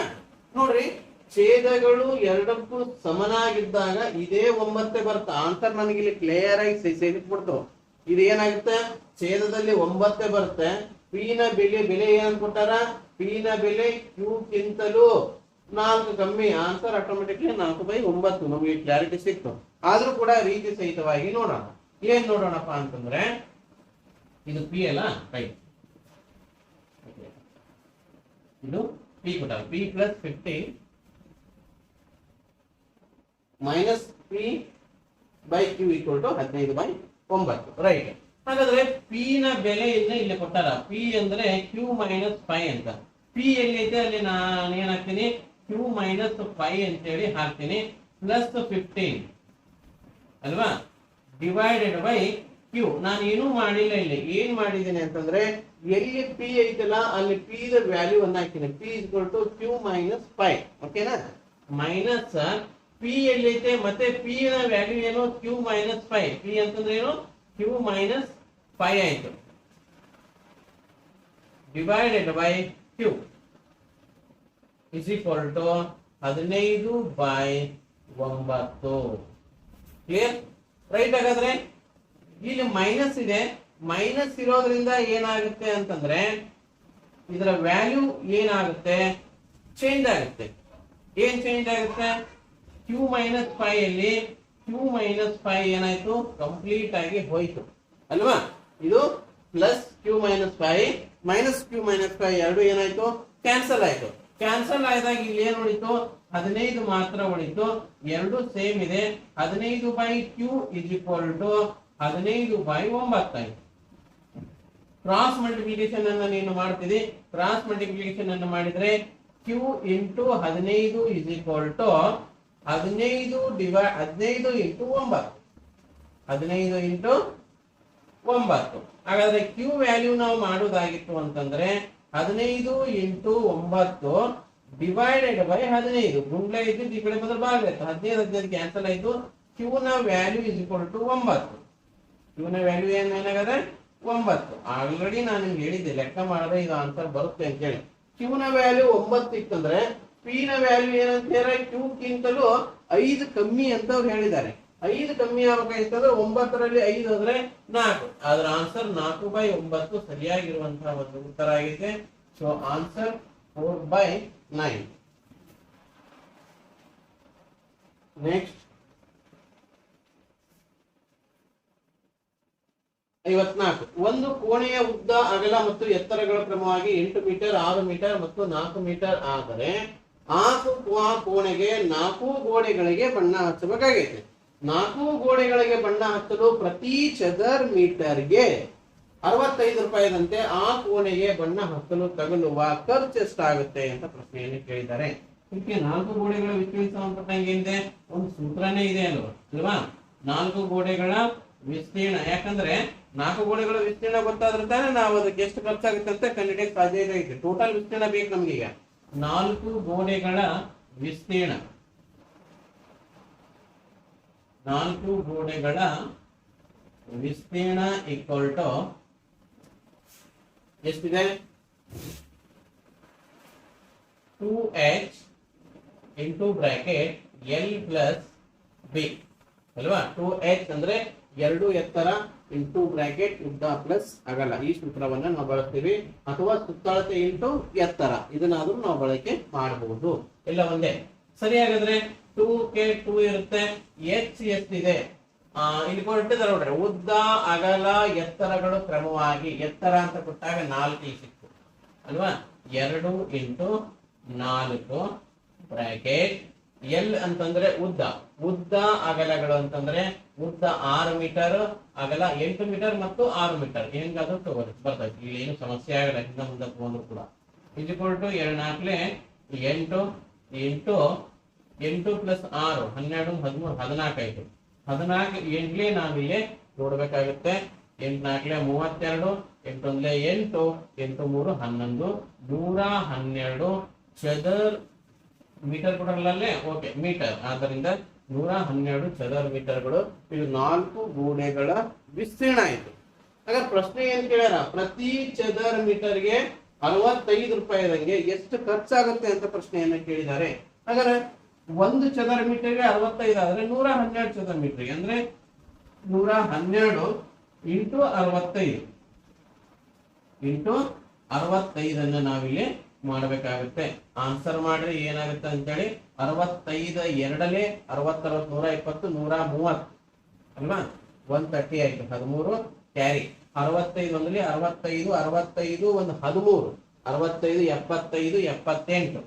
ನೋಡ್ರಿ, ಛೇದಗಳು ಎರಡಕ್ಕೂ ಸಮನಾಗಿದ್ದಾಗ ಇದೇ 9 ಬರುತ್ತೆ. ಆನ್ಸರ್ ನನಗೆ ಇಲ್ಲಿ ಕ್ಲಿಯರ್ ಆಗಿ ಸೇರಿಸ್ಬಿಡ್ತು. ಇದು ಏನಾಗುತ್ತೆ, ಛೇದದಲ್ಲಿ 9 ಬರುತ್ತೆ. P ನ ಬೆಲೆ ಏನ್ ಕೊಟ್ಟಾರ, P ನ ಬೆಲೆ Q ಗಿಂತಲೂ 4 ಕಮ್ಮಿ. Answer automatically 4/9. ನಮಗೆ ಕ್ಲಾರಿಟಿ ಸಿಕ್ತು. ಆದ್ರೂ ಕೂಡ ರೀತಿ ಸಹಿತವಾಗಿ ನೋಡೋಣ. ಏನ್ ನೋಡೋಣಪ್ಪ ಅಂತಂದ್ರೆ, ಇದು P ಅಲ್ಲ, ರೈಟ್. ಇದು P ಕೊಟ್ಟಾರ. P plus 15 minus P/Q equal to 15/9. Right. ಹಾಗಾದ್ರೆ P ನ ಬೆಲೆಯನ್ನ ಇಲ್ಲಿ ಕೊಟ್ಟಾರ. P ಅಂದ್ರೆ Q ಮೈನಸ್ 5 ಅಂತ. P ಎಲ್ಲೈತೆ ಅಲ್ಲಿ ನಾನು ಏನ್ ಹಾಕ್ತೀನಿ, Q ಮೈನಸ್ 5 ಅಂತೇಳಿ ಹಾಕ್ತೀನಿ. ಪ್ಲಸ್ 15 ಅಲ್ವಾ, ಡಿವೈಡೆಡ್ ಬೈ Q. ನಾನು ಏನೂ ಮಾಡಿಲ್ಲ ಇಲ್ಲಿ. ಏನ್ ಮಾಡಿದ್ದೀನಿ ಅಂತಂದ್ರೆ, ಎಲ್ಲಿ P ಐತಲ್ಲ ಅಲ್ಲಿ P ದ ವ್ಯಾಲ್ಯೂ ಅನ್ನ ಹಾಕ್ತೀನಿ. P equal to Q minus 5. ಓಕೆನಾ, ಮೈನಸ್ P ಎಲ್ಲೈತೆ, ಮತ್ತೆ P ನ ವ್ಯಾಲ್ಯೂ ಏನು, Q ಮೈನಸ್ 5. P ಅಂತಂದ್ರೆ ಏನು, Q ಮೈನಸ್ 5 ಆಯ್ತು, divided by Q is equal to 15/9. Clear? Right. ಹಾಗಾದ್ರೆ ಇಲ್ಲಿ ಮೈನಸ್ ಇದೆ. ಮೈನಸ್ ಇರೋದ್ರಿಂದ ಏನಾಗುತ್ತೆ ಅಂತಂದ್ರೆ ಇದರ ವ್ಯಾಲ್ಯೂ ಏನಾಗುತ್ತೆ, ಚೇಂಜ್ ಆಗುತ್ತೆ. ಏನ್ ಚೇಂಜ್ ಆಗುತ್ತೆ, Q ಮೈನಸ್ 5 ಅಲ್ಲಿ Q ಮೈನಸ್ 5 ಏನಾಯ್ತು, ಕಂಪ್ಲೀಟ್ ಆಗಿ ಹೋಯ್ತು ಅಲ್ವಾ. ಇದು plus Q minus 5 minus Q minus 5 ಎರಡು ಏನಾಯ್ತು, ಕ್ಯಾನ್ಸಲ್ ಆಯ್ತು. ಕ್ಯಾನ್ಸಲ್ ಆದಾಗ ಇಲ್ಲಿ ಏನ್ ಉಳಿತು, 15 ಮಾತ್ರ ಉಳಿತು. ಎರಡು ಸೇಮ್ ಇದೆ. 15/Q ಇಸ್ ಈಕ್ವಲ್ ಟು 15/9 ಆಯ್ತು. ಕ್ರಾಸ್ ಮಲ್ಟಿಪ್ಲಿಕೇಶನ್ ಅನ್ನ ನೀನು ಮಾಡ್ತಿದ್ದಿ. ಕ್ರಾಸ್ ಮಲ್ಟಿಪ್ಲಿಕೇಶನ್ ಅನ್ನು ಮಾಡಿದ್ರೆ Q into 15 is equal to 15 into 9. 15 into 9. ಹಾಗಾದ್ರೆ Q ವ್ಯಾಲ್ಯೂ ನಾವು ಮಾಡೋದಾಗಿತ್ತು ಅಂತಂದ್ರೆ 15 ಇಂಟು 9 ಡಿವೈಡೆಡ್ ಬೈ 15. ಗುಂಡ್ಲ ಇದ್ದು ಈ ಕಡೆ ಬಂದ್ರೆ ಭಾಗ ಆಯ್ತು. 15 ಕ್ಯಾನ್ಸಲ್ ಆಯ್ತು. Q ನ value is equal to 9. Q ನ ವ್ಯಾಲ್ಯೂ ಏನಾಗದೆ 9. ಆಲ್ರೆಡಿ ನಾನು ನಿಮ್ಗೆ ಹೇಳಿದ್ದೆ, ಲೆಕ್ಕ ಮಾಡಿದ್ರೆ ಇದು ಆನ್ಸರ್ ಬರುತ್ತೆ ಅಂತ ಹೇಳಿ. Q ನ ವ್ಯಾಲ್ಯೂ 9 ಇತ್ತಂದ್ರೆ P ನ ವ್ಯಾಲ್ಯೂ ಏನಂತ ಹೇಳಿದ್ರೆ Q ಗಿಂತಲೂ 5 ಕಮ್ಮಿ ಅಂತ ಅವ್ರು ಹೇಳಿದ್ದಾರೆ. 5 ಕಮ್ಮಿ ಆಗ್ಬೇಕಾಯ್ತಂದ್ರೆ 9ರಲ್ಲಿ 5 ಅಂದ್ರೆ 4. ಅದರ ಆನ್ಸರ್ 4/9 ಸರಿಯಾಗಿರುವಂತಹ ಒಂದು ಉತ್ತರ ಆಗಿದೆ. So answer 4/9. ನೆಕ್ಸ್ಟ್ 54. ಒಂದು ಕೋಣೆಯ ಉದ್ದ, ಅಗಲ ಮತ್ತು ಎತ್ತರಗಳ ಕ್ರಮವಾಗಿ 8 ಮೀಟರ್, 6 ಮೀಟರ್ ಮತ್ತು 4 ಮೀಟರ್ ಆದರೆ ಆ ಕೋಣೆಗೆ 4 ಗೋಡೆಗಳಿಗೆ ಬಣ್ಣ ಹಚ್ಚಬೇಕಾಗೈತೆ. 4 ಗೋಡೆಗಳಿಗೆ ಬಣ್ಣ ಹಚ್ಚಲು ಪ್ರತಿ ಚದರ್ ಮೀಟರ್ಗೆ 65 ರೂಪಾಯಿದಂತೆ ಆ ಕೋಣೆಗೆ ಬಣ್ಣ ಹಚ್ಚಲು ತಗಲುವ ಖರ್ಚು ಎಷ್ಟಾಗುತ್ತೆ ಅಂತ ಪ್ರಶ್ನೆಯನ್ನು ಕೇಳಿದ್ದಾರೆ. ಇದಕ್ಕೆ 4 ಗೋಡೆಗಳ ವಿಸ್ತೀರ್ಣ ಸಂಬಂಧಪಟ್ಟಂಗೆ ಏನಿದೆ, ಒಂದು ಸೂತ್ರನೇ ಇದೆ ಅಲ್ವಾ. 4 ಗೋಡೆಗಳ ವಿಸ್ತೀರ್ಣ, ಯಾಕಂದ್ರೆ 4 ಗೋಡೆಗಳ ವಿಸ್ತೀರ್ಣ ಗೊತ್ತಾದ್ರೆ ತಾನೇ ನಾವು ಅದಕ್ಕೆ ಎಷ್ಟು ಖರ್ಚಾಗುತ್ತೆ ಅಂತ ಕಂಡುಹಿಡಿಯಕ್ಕೆ ಸಾಧ್ಯ ಇದೆ. ಟೋಟಲ್ ವಿಸ್ತೀರ್ಣ ಬೇಕು ನಮ್ಗೀಗ. 4 ಗೋಡೆಗಳ ವಿಸ್ತೀರ್ಣ, 4 ಗೋಡೆಗಳ ವಿಸ್ತೀರ್ಣ ಈಕ್ವಲ್ ಟು ಎಷ್ಟಿದೆ, 2h into bracket L plus B ಅಲ್ವಾ. 2h ಅಂದ್ರೆ 2 ಎತ್ತರ ಇಂಟು ಬ್ರಾಕೆಟ್ ಉದ್ದ ಪ್ಲಸ್ ಅಗಲ. ಈ ಸೂತ್ರವನ್ನ ನಾವು ಬಳಸ್ತೀವಿ. ಅಥವಾ ಸುತ್ತಳತೆ ಇಂಟು ಎತ್ತರ, ಇದನ್ನಾದ್ರೂ ನಾವು ಬಳಕೆ ಮಾಡಬಹುದು. ಎಲ್ಲ ಒಂದೇ. ಸರಿ, ಹಾಗಾದ್ರೆ 2 ಗೆ 2 ಇರುತ್ತೆ. h ಎಷ್ಟಿದೆ, ಇಲ್ಲಿ ಕೊಟ್ಟಿದ್ದಾರೆ ನೋಡ್ರಿ, ಉದ್ದ ಅಗಲ ಎತ್ತರಗಳು ಕ್ರಮವಾಗಿ, ಎತ್ತರ ಅಂತ ಕೊಟ್ಟಾಗ 4 ಸಿಕ್ತು ಅಲ್ವಾ, 2 ಇಂಟು 4 ಬ್ರಾಕೆಟ್ ಎಲ್ ಅಂತಂದ್ರೆ ಉದ್ದ, ಉದ್ದ ಅಗಲಗಳು ಅಂತಂದ್ರೆ ಉದ್ದ 6 ಮೀಟರ್, ಅಗಲ 8 ಮೀಟರ್ ಮತ್ತು 6 ಮೀಟರ್, ಹೆಂಗಾದ್ರೂ ತಗೋರಿ ಬರ್ತೈತಿ, ಇಲ್ಲಿ ಏನು ಸಮಸ್ಯೆ ಆಗಲ್ಲ, ಹಿಂದೆ ಮುಂದೆ ತಗೊಂಡ್ರು ಕೂಡ. ಇಜಿಕ್ವಲ್ ಟು 2 4 8 ಇಂಟು 8 ಪ್ಲಸ್ 6 12 13 14 ಆಯ್ತು. 14 8 ನಾವಿಲ್ಲಿ ನೋಡ್ಬೇಕಾಗುತ್ತೆ. 8 4 32, 8 1 8, 8 3 11, 112 ಚದರ್ ಮೀಟರ್ ಕೊಡರಲ್ಲೇ, ಓಕೆ ಮೀಟರ್, ಆದ್ದರಿಂದ 112 ಚದರ ಮೀಟರ್ಗಳು. ಇದು 4 ಗೋಡೆಗಳ ವಿಸ್ತೀರ್ಣ ಆಯಿತು. ಹಾಗಾದ್ರೆ ಪ್ರಶ್ನೆ ಏನ್ ಕೇಳ್ಯಾರ, ಪ್ರತಿ ಚದರ ಮೀಟರ್ಗೆ 65 ರೂಪಾಯಿದಂಗೆ ಎಷ್ಟು ಖರ್ಚಾಗುತ್ತೆ ಅಂತ ಪ್ರಶ್ನೆಯನ್ನ ಕೇಳಿದ್ದಾರೆ. ಹಾಗಾದ್ರೆ 1 ಚದರ ಮೀಟರ್ಗೆ 65 ಆದ್ರೆ 112 ಚದರ ಮೀಟರ್ಗೆ ಅಂದ್ರೆ 112 ಇಂಟು 65 ಇಂಟು 65 ನಾವಿಲ್ಲಿ ಮಾಡಬೇಕಾಗುತ್ತೆ. ಆನ್ಸರ್ ಮಾಡ್ರಿ ಏನಾಗುತ್ತೆ ಅಂತೇಳಿ. 65 ಎರಡಲೇ 60 120 130 ಅಲ್ವಾ, 130 ಆಯ್ತು, 13 ಕ್ಯಾರಿ. 65 ಒಂದಲ್ಲಿ 65 65 ಒಂದು 13, 65 75 78,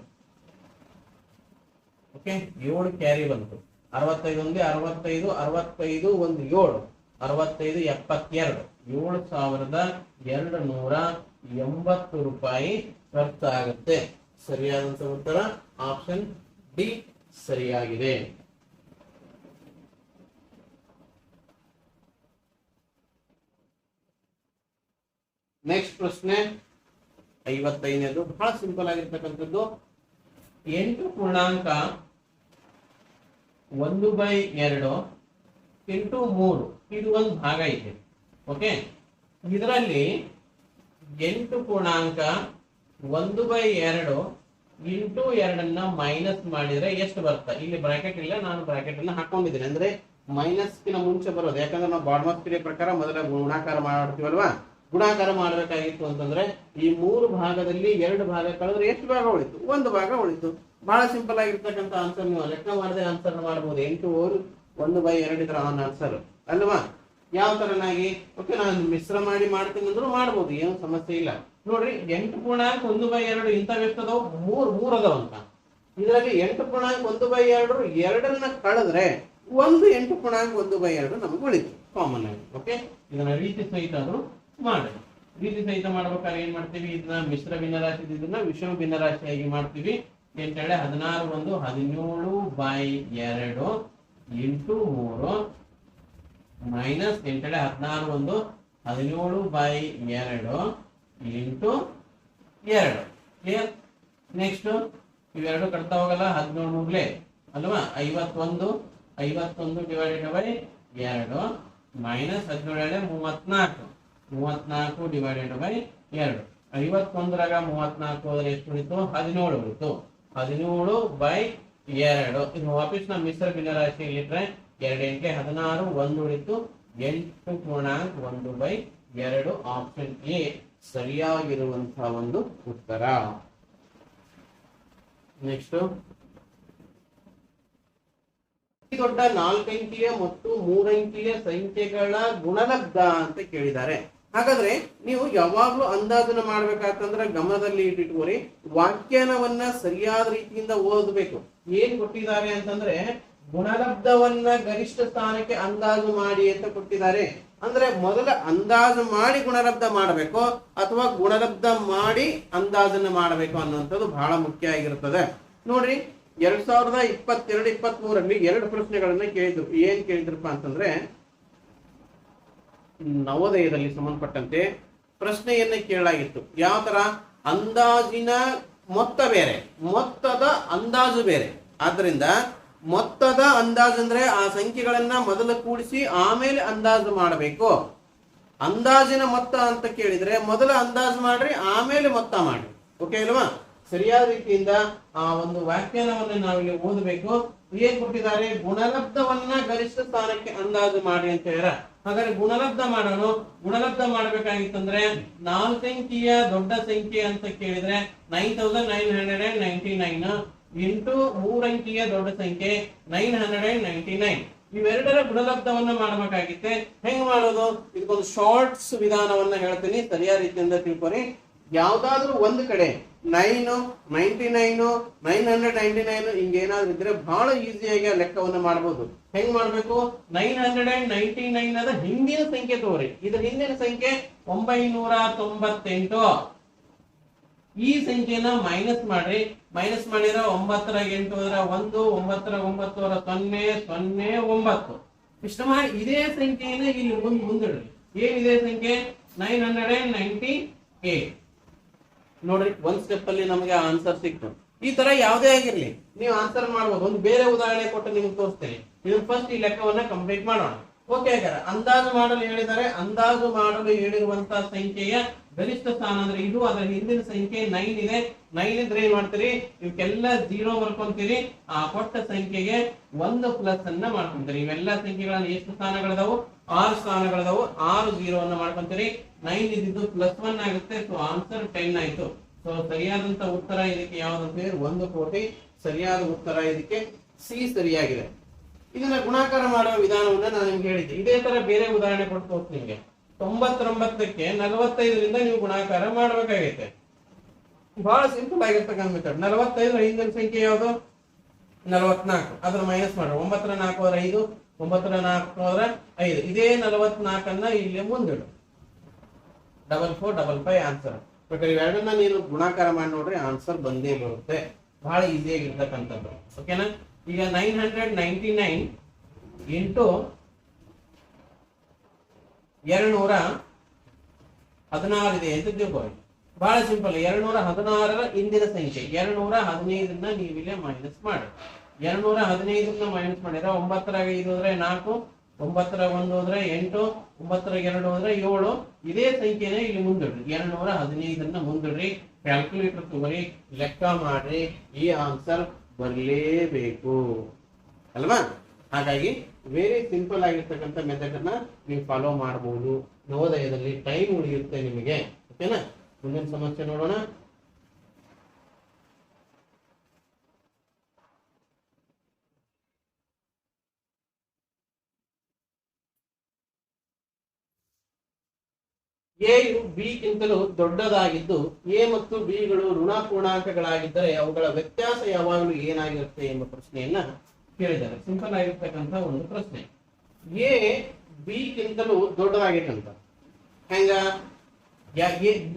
ಓಕೆ 7 ಕ್ಯಾರಿ ಬಂತು. 65 ಒಂದಲ್ಲಿ 65 65 ಒಂದು 7, 65 72, 7280 ರೂಪಾಯಿ ಖರ್ಚಾಗುತ್ತೆ. ಸರಿಯಾದಂತ ಉತ್ತರ ಆಪ್ಷನ್ ಡಿ ಸರಿಯಾಗಿದೆ. ನೆಕ್ಸ್ಟ್ ಪ್ರಶ್ನೆ 55ನೇದು ಬಹಳ ಸಿಂಪಲ್ ಆಗಿರ್ತಕ್ಕಂಥದ್ದು. 8.1/2 ಇಂಟು 3 ಇದು ಒಂದು ಭಾಗ ಇದೆ. ಓಕೆ, ಇದರಲ್ಲಿ 8.1/2 ಇಂಟು 2 ಮೈನಸ್ ಮಾಡಿದ್ರೆ ಎಷ್ಟು ಬರುತ್ತೆ? ಇಲ್ಲಿ ಬ್ರಾಕೆಟ್ ಇಲ್ಲ, ನಾನು ಬ್ರಾಕೆಟ್ ಅನ್ನ ಹಾಕೊಂಡಿದ್ದೀನಿ, ಅಂದ್ರೆ ಮೈನಸ್ ಕಿನ ಮುಂಚೆ ಬರೋದು, ಯಾಕಂದ್ರೆ ನಾವು ಬಾಡ್ಮಾಸ್ ಕ್ರಿಯೆ ಪ್ರಕಾರ ಮೊದಲ ಗುಣಾಕಾರ ಮಾಡ್ತೀವಲ್ವಾ. ಗುಣಾಕಾರ ಮಾಡಬೇಕಾಗಿತ್ತು ಅಂತಂದ್ರೆ ಈ 3 ಭಾಗದಲ್ಲಿ 2 ಭಾಗ ಕಳೆದ್ರೆ ಎಷ್ಟು ಭಾಗ ಉಳಿತು? 1 ಭಾಗ ಉಳಿತು. ಬಹಳ ಸಿಂಪಲ್ ಆಗಿರ್ತಕ್ಕಂಥ ಆನ್ಸರ್, ನೀವು ಲೆಕ್ಕ ಮಾಡದೆ ಆನ್ಸರ್ ಮಾಡಬಹುದು. 8/1/2 ಇದ್ರ ಆನ್ಸರ್ ಅಲ್ವಾ. ಯಾವ ತರನಾಗಿ, ಓಕೆ ನಾನು ಮಿಶ್ರ ಮಾಡಿ ಮಾಡ್ತೀನಿ ಅಂದ್ರೂ ಮಾಡ್ಬೋದು, ಏನು ಸಮಸ್ಯೆ ಇಲ್ಲ. ನೋಡ್ರಿ 8.1/2 ಇಂಥವೆಷ್ಟದವು? 3 ಅದಾವ ಅಂತ. ಇದರಲ್ಲಿ 8.1/2 2 ಕಳೆದ್ರೆ 8.1/2 ನಮಗೆ ಉಳಿತು ಕಾಮನ್ ಆಗಿ. ಓಕೆ, ಇದನ್ನ ರೀತಿ ಸಹಿತ ಆದ್ರೂ ಮಾಡಿ. ರೀತಿ ಸಹಿತ ಮಾಡ್ಬೇಕಾದ್ರೆ ಏನ್ ಮಾಡ್ತೀವಿ, ಇದನ್ನ ಮಿಶ್ರ ಭಿನ್ನರಾಶಿ ಇದನ್ನ ವಿಷಮ ಭಿನ್ನರಾಶಿಯಾಗಿ ಮಾಡ್ತೀವಿ. 8 16 1 17/2 into 3 minus 8 16 1 17/2 into 2. Clear? Next ಇವೆರಡು ಕಟ್ತಾ ಹೋಗಲ್ಲ, 17 ಅಲ್ವಾ, 51 divided by 2 minus 17 34 divided by 2. 51ರಾಗ 34 ಹೋದ್ರೆ ಎಷ್ಟು ಉಳಿತು? 17 ಉಳಿತು. 17/2 ಇದು ವಾಪಸ್ ನಾವು ಮಿಶ್ರ ಭಿನ್ನರಾಶಿ ಇಟ್ರೆ 2 8 16 1 ಉಳಿತು. 8.1/2 ಆಪ್ಷನ್ ಎ ಸರಿಯಾಗಿರುವಂತಹ ಒಂದು ಉತ್ತರ. ನೆಕ್ಸ್ಟ್, ದೊಡ್ಡ 4 ಅಂಕಿಯ ಮತ್ತು 3 ಅಂಕಿಯ ಸಂಖ್ಯೆಗಳ ಗುಣಲಬ್ಧ ಅಂತ ಕೇಳಿದ್ದಾರೆ. ಹಾಗಾದ್ರೆ ನೀವು ಯಾವಾಗ್ಲೂ ಅಂದಾಜನ್ನ ಮಾಡ್ಬೇಕಾತಂದ್ರೆ ಗಮನದಲ್ಲಿ ಇಟ್ಟಿಟ್ಕೋರಿ, ವಾಕ್ಯಾನವನ್ನ ಸರಿಯಾದ ರೀತಿಯಿಂದ ಓದಬೇಕು. ಏನ್ ಕೊಟ್ಟಿದ್ದಾರೆ ಅಂತಂದ್ರೆ ಗುಣಲಬ್ಧವನ್ನ ಗರಿಷ್ಠ ಸ್ಥಾನಕ್ಕೆ ಅಂದಾಜು ಮಾಡಿ ಅಂತ ಕೊಟ್ಟಿದ್ದಾರೆ. ಅಂದ್ರೆ ಮೊದಲ ಅಂದಾಜು ಮಾಡಿ ಗುಣಲಬ್ಧ ಮಾಡಬೇಕು ಅಥವಾ ಗುಣಲಬ್ಧ ಮಾಡಿ ಅಂದಾಜನ್ನ ಮಾಡಬೇಕು ಅನ್ನುವಂಥದ್ದು ಬಹಳ ಮುಖ್ಯ ಆಗಿರುತ್ತದೆ. ನೋಡ್ರಿ 2022-23ರಲ್ಲಿ 2 ಪ್ರಶ್ನೆಗಳನ್ನ ಕೇಳಿದ್ರು. ಏನ್ ಕೇಳಿದ್ರಪ್ಪ ಅಂತಂದ್ರೆ, ನವೋದಯದಲ್ಲಿ ಸಂಬಂಧಪಟ್ಟಂತೆ ಪ್ರಶ್ನೆಯನ್ನ ಕೇಳಲಾಗಿತ್ತು. ಯಾವ ತರ? ಅಂದಾಜಿನ ಮೊತ್ತ ಬೇರೆ, ಮೊತ್ತದ ಅಂದಾಜು ಬೇರೆ. ಆದ್ರಿಂದ ಮೊತ್ತದ ಅಂದಾಜು ಅಂದ್ರೆ ಆ ಸಂಖ್ಯೆಗಳನ್ನ ಮೊದಲು ಕೂಡಿಸಿ ಆಮೇಲೆ ಅಂದಾಜು ಮಾಡಬೇಕು. ಅಂದಾಜಿನ ಮೊತ್ತ ಅಂತ ಕೇಳಿದ್ರೆ ಮೊದಲ ಅಂದಾಜು ಮಾಡ್ರಿ, ಆಮೇಲೆ ಮೊತ್ತ ಮಾಡ್ರಿ. ಓಕೆ ಅಲ್ವಾ? ಸರಿಯಾದ ರೀತಿಯಿಂದ ಆ ಒಂದು ವ್ಯಾಖ್ಯಾನವನ್ನು ನಾವಿಲ್ಲಿ ಓದಬೇಕು. ಏನ್ ಕೊಟ್ಟಿದ್ದಾರೆ? ಗುಣಲಬ್ಧವನ್ನ ಗರಿಷ್ಠ ಸ್ಥಾನಕ್ಕೆ ಅಂದಾಜು ಮಾಡಿ ಅಂತ ಹೇಳ್ಯಾರ. ಹಾಗಾದ್ರೆ ಗುಣಲಬ್ಧ ಮಾಡೋಣ. ಗುಣಲಬ್ಧ ಮಾಡ್ಬೇಕಾಗಿತ್ತಂದ್ರೆ 4 ಅಂಕಿಯ ದೊಡ್ಡ ಸಂಖ್ಯೆ ಅಂತ ಕೇಳಿದ್ರೆ 9999 ಇಂಟು 3 ಅಂಕಿಯ ದೊಡ್ಡ ಸಂಖ್ಯೆ 999. ಇವೆರಡರ ಗುಣಲಬ್ಧವನ್ನ ಮಾಡಬೇಕಾಗಿತ್ತೆ. ಹೆಂಗ್ ಮಾಡೋದು? ಇದಕ್ಕೊಂದು ಶಾರ್ಟ್ಸ್ ವಿಧಾನವನ್ನ ಹೇಳ್ತೀನಿ, ಸರಿಯಾದ ರೀತಿಯಿಂದ ತಿಳ್ಕೊರಿ. ಯಾವ್ದಾದ್ರು ಒಂದು ಕಡೆ 9, 99, 999 ಹಿಂಗೇನಾದ್ರು ಇದ್ರೆ ಬಹಳ ಈಸಿಯಾಗಿ ಆ ಲೆಕ್ಕವನ್ನ ಮಾಡಬಹುದು. ಹೆಂಗ್ ಮಾಡ್ಬೇಕು? 999 ಅದ ಹಿಂದಿನ ಸಂಖ್ಯೆ ತಗೋರಿ. ಇದ್ರ ಹಿಂದಿನ ಸಂಖ್ಯೆ 998. ಈ ಸಂಖ್ಯೆನ ಮೈನಸ್ ಮಾಡ್ರಿ. ಮೈನಸ್ ಮಾಡಿದ್ರೆ 9 ರ 8 ಹೋದ್ರೆ 1, 9 ರ 9 ಹೋದ್ರೆ 0, 0, 9. ಇಷ್ಟ ಮಾಡಿ ಇದೇ ಸಂಖ್ಯೆನ ಇಲ್ಲಿ ಮುಂದಿಡ್ರಿ. ಏನಿದೆ ಸಂಖ್ಯೆ? 998. ನೋಡ್ರಿ, ಒಂದ್ ಸ್ಟೆಪ್ ಅಲ್ಲಿ ನಮಗೆ ಆನ್ಸರ್ ಸಿಕ್ತು. ಈ ತರ ಯಾವುದೇ ಆಗಿರ್ಲಿ ನೀವು ಆನ್ಸರ್ ಮಾಡ್ಬೋದು. ಒಂದು ಬೇರೆ ಉದಾಹರಣೆ ಕೊಟ್ಟು ನಿಮ್ಗೆ ತೋರಿಸ್ತೇನೆ. ಇದು ಫಸ್ಟ್ ಈ ಲೆಕ್ಕವನ್ನ ಕಂಪ್ಲೀಟ್ ಮಾಡೋಣ. ಓಕೆ ಹಾಗಾದ್ರೆ ಅಂದಾಜು ಮಾಡಲು ಹೇಳಿದರೆ, ಅಂದಾಜು ಮಾಡಲು ಹೇಳಿರುವಂತಹ ಸಂಖ್ಯೆಯ ಗರಿಷ್ಠ ಸ್ಥಾನ ಅಂದ್ರೆ ಇದು. ಅದರ ಹಿಂದಿನ ಸಂಖ್ಯೆ 9 ಇದೆ. 9 ಇದ್ರೆ ಏನ್ ಮಾಡ್ತೀರಿ? ಇವಕ್ಕೆಲ್ಲ 0 ಬರ್ಕೊಂತೀರಿ. ಆ ಕೊಟ್ಟ ಸಂಖ್ಯೆಗೆ 1 ಪ್ಲಸ್ ಅನ್ನ ಮಾಡ್ಕೊಂತೀರಿ. ಇವೆಲ್ಲ ಸಂಖ್ಯೆಗಳಲ್ಲಿ ಎಷ್ಟು ಸ್ಥಾನಗಳಿದಾವು? 6 ಸ್ಥಾನಗಳಿದಾವು. 6 0 ಅನ್ನ ಮಾಡ್ಕೊಂತೀರಿ. 9 ಇದ್ದಿದ್ದು +1 ಆಗುತ್ತೆ. ಸೊ ಆನ್ಸರ್ 10 ಆಯ್ತು. ಸೊ ಸರಿಯಾದಂತ ಉತ್ತರ ಇದಕ್ಕೆ ಯಾವ್ದಂತ 1 ಕೋಟಿ. ಸರಿಯಾದ ಉತ್ತರ ಇದಕ್ಕೆ ಸಿ ಸರಿಯಾಗಿದೆ. ಇದನ್ನ ಗುಣಾಕಾರ ಮಾಡುವ ವಿಧಾನವನ್ನ ನಾನು ನಿಮ್ಗೆ ಹೇಳಿದ್ದೆ. ಇದೇ ತರ ಬೇರೆ ಉದಾಹರಣೆ ಕೊಟ್ಟು ತೋರಿಸ್ತೀನಿ ನಿಮ್ಗೆ. 99ಕ್ಕೆ 45ರಿಂದ ನೀವು ಗುಣಾಕಾರ ಮಾಡಬೇಕಾಗೈತೆ. ಬಹಳ ಸಿಂಪಲ್ ಆಗಿರ್ತಕ್ಕಂಥ ಮೆಥಡ್. 45 ಹಿಂದಿನ ಸಂಖ್ಯೆ ಯಾವುದು? 44. ಅದ್ರ ಮೈನಸ್ ಮಾಡ್ರಿ. 9 ರ 4 ಹೋದ್ರೆ 5, 9 ರ 4 ಹೋದ್ರೆ 5. ಇದೇ 44 ಇಲ್ಲಿ ಮುಂದಿಡು. 4455 ಆನ್ಸರ್. ಬೇಕಾದ್ರೆ ಇವೆರಡನ್ನ ನೀನು ಗುಣಾಕಾರ ಮಾಡಿ ನೋಡ್ರಿ, ಆನ್ಸರ್ ಬಂದೇ ಬರುತ್ತೆ. ಬಹಳ ಈಸಿಯಾಗಿರ್ತಕ್ಕಂಥದ್ದು. ಓಕೆನಾ? ಈಗ 999 ಇಂಟು 216 ಇದೆ ಅಂತ ತಿಳ್ಕೊಳ್ಳಿ. ಬಹಳ ಸಿಂಪಲ್. 216ರ ಹಿಂದಿನ ಸಂಖ್ಯೆ 215ನ್ನ ನೀವಿಲ್ಲೇ ಮೈನಸ್ ಮಾಡಿ. 215ನ್ನ ಮೈನಸ್ ಮಾಡಿದ್ರೆ 9 ರ 5 ಹೋದ್ರೆ 4, 9 ರ 1 ಹೋದ್ರೆ 8, 9 ರ 2 ಹೋದ್ರೆ 7. ಇದೇ ಸಂಖ್ಯೆನೇ ಇಲ್ಲಿ ಮುಂದಿಡ್ರಿ. 215ನ್ನ ಮುಂದಿಡ್ರಿ. ಕ್ಯಾಲ್ಕುಲೇಟರ್ ತಗೋರಿ, ಲೆಕ್ಕ ಮಾಡ್ರಿ. ಈ ಆನ್ಸರ್ ಬರಲೇಬೇಕು ಅಲ್ವಾ? ಹಾಗಾಗಿ ವೆರಿ ಸಿಂಪಲ್ ಆಗಿರ್ತಕ್ಕಂಥ ಮೆಥಡ್ ಅನ್ನ ನೀವು ಫಾಲೋ ಮಾಡಬಹುದು. ನವೋದಯದಲ್ಲಿ ಟೈಮ್ ಉಳಿಯುತ್ತೆ ನಿಮಗೆ. ಓಕೆನಾ? ಮುಂದಿನ ಸಮಸ್ಯೆ ನೋಡೋಣ. ಎ ಯು ಬಿ ಗಿಂತಲೂ ದೊಡ್ಡದಾಗಿದ್ದು ಎ ಮತ್ತು ಬಿ ಗಳು ಋಣಪೂರ್ಣಾಂಕಗಳಾಗಿದ್ದರೆ ಅವುಗಳ ವ್ಯತ್ಯಾಸ ಯಾವಾಗಲೂ ಏನಾಗಿರುತ್ತೆ ಎಂಬ ಪ್ರಶ್ನೆಯನ್ನ ಕೇಳಿದ್ದಾರೆ. ಸಿಂಪಲ್ ಆಗಿರ್ತಕ್ಕಂಥ ಒಂದು ಪ್ರಶ್ನೆ. ಎ ಬಿ ಗಿಂತಲೂ ದೊಡ್ಡದಾಗಿತ್ತಂತ. ಹೆಂಗ?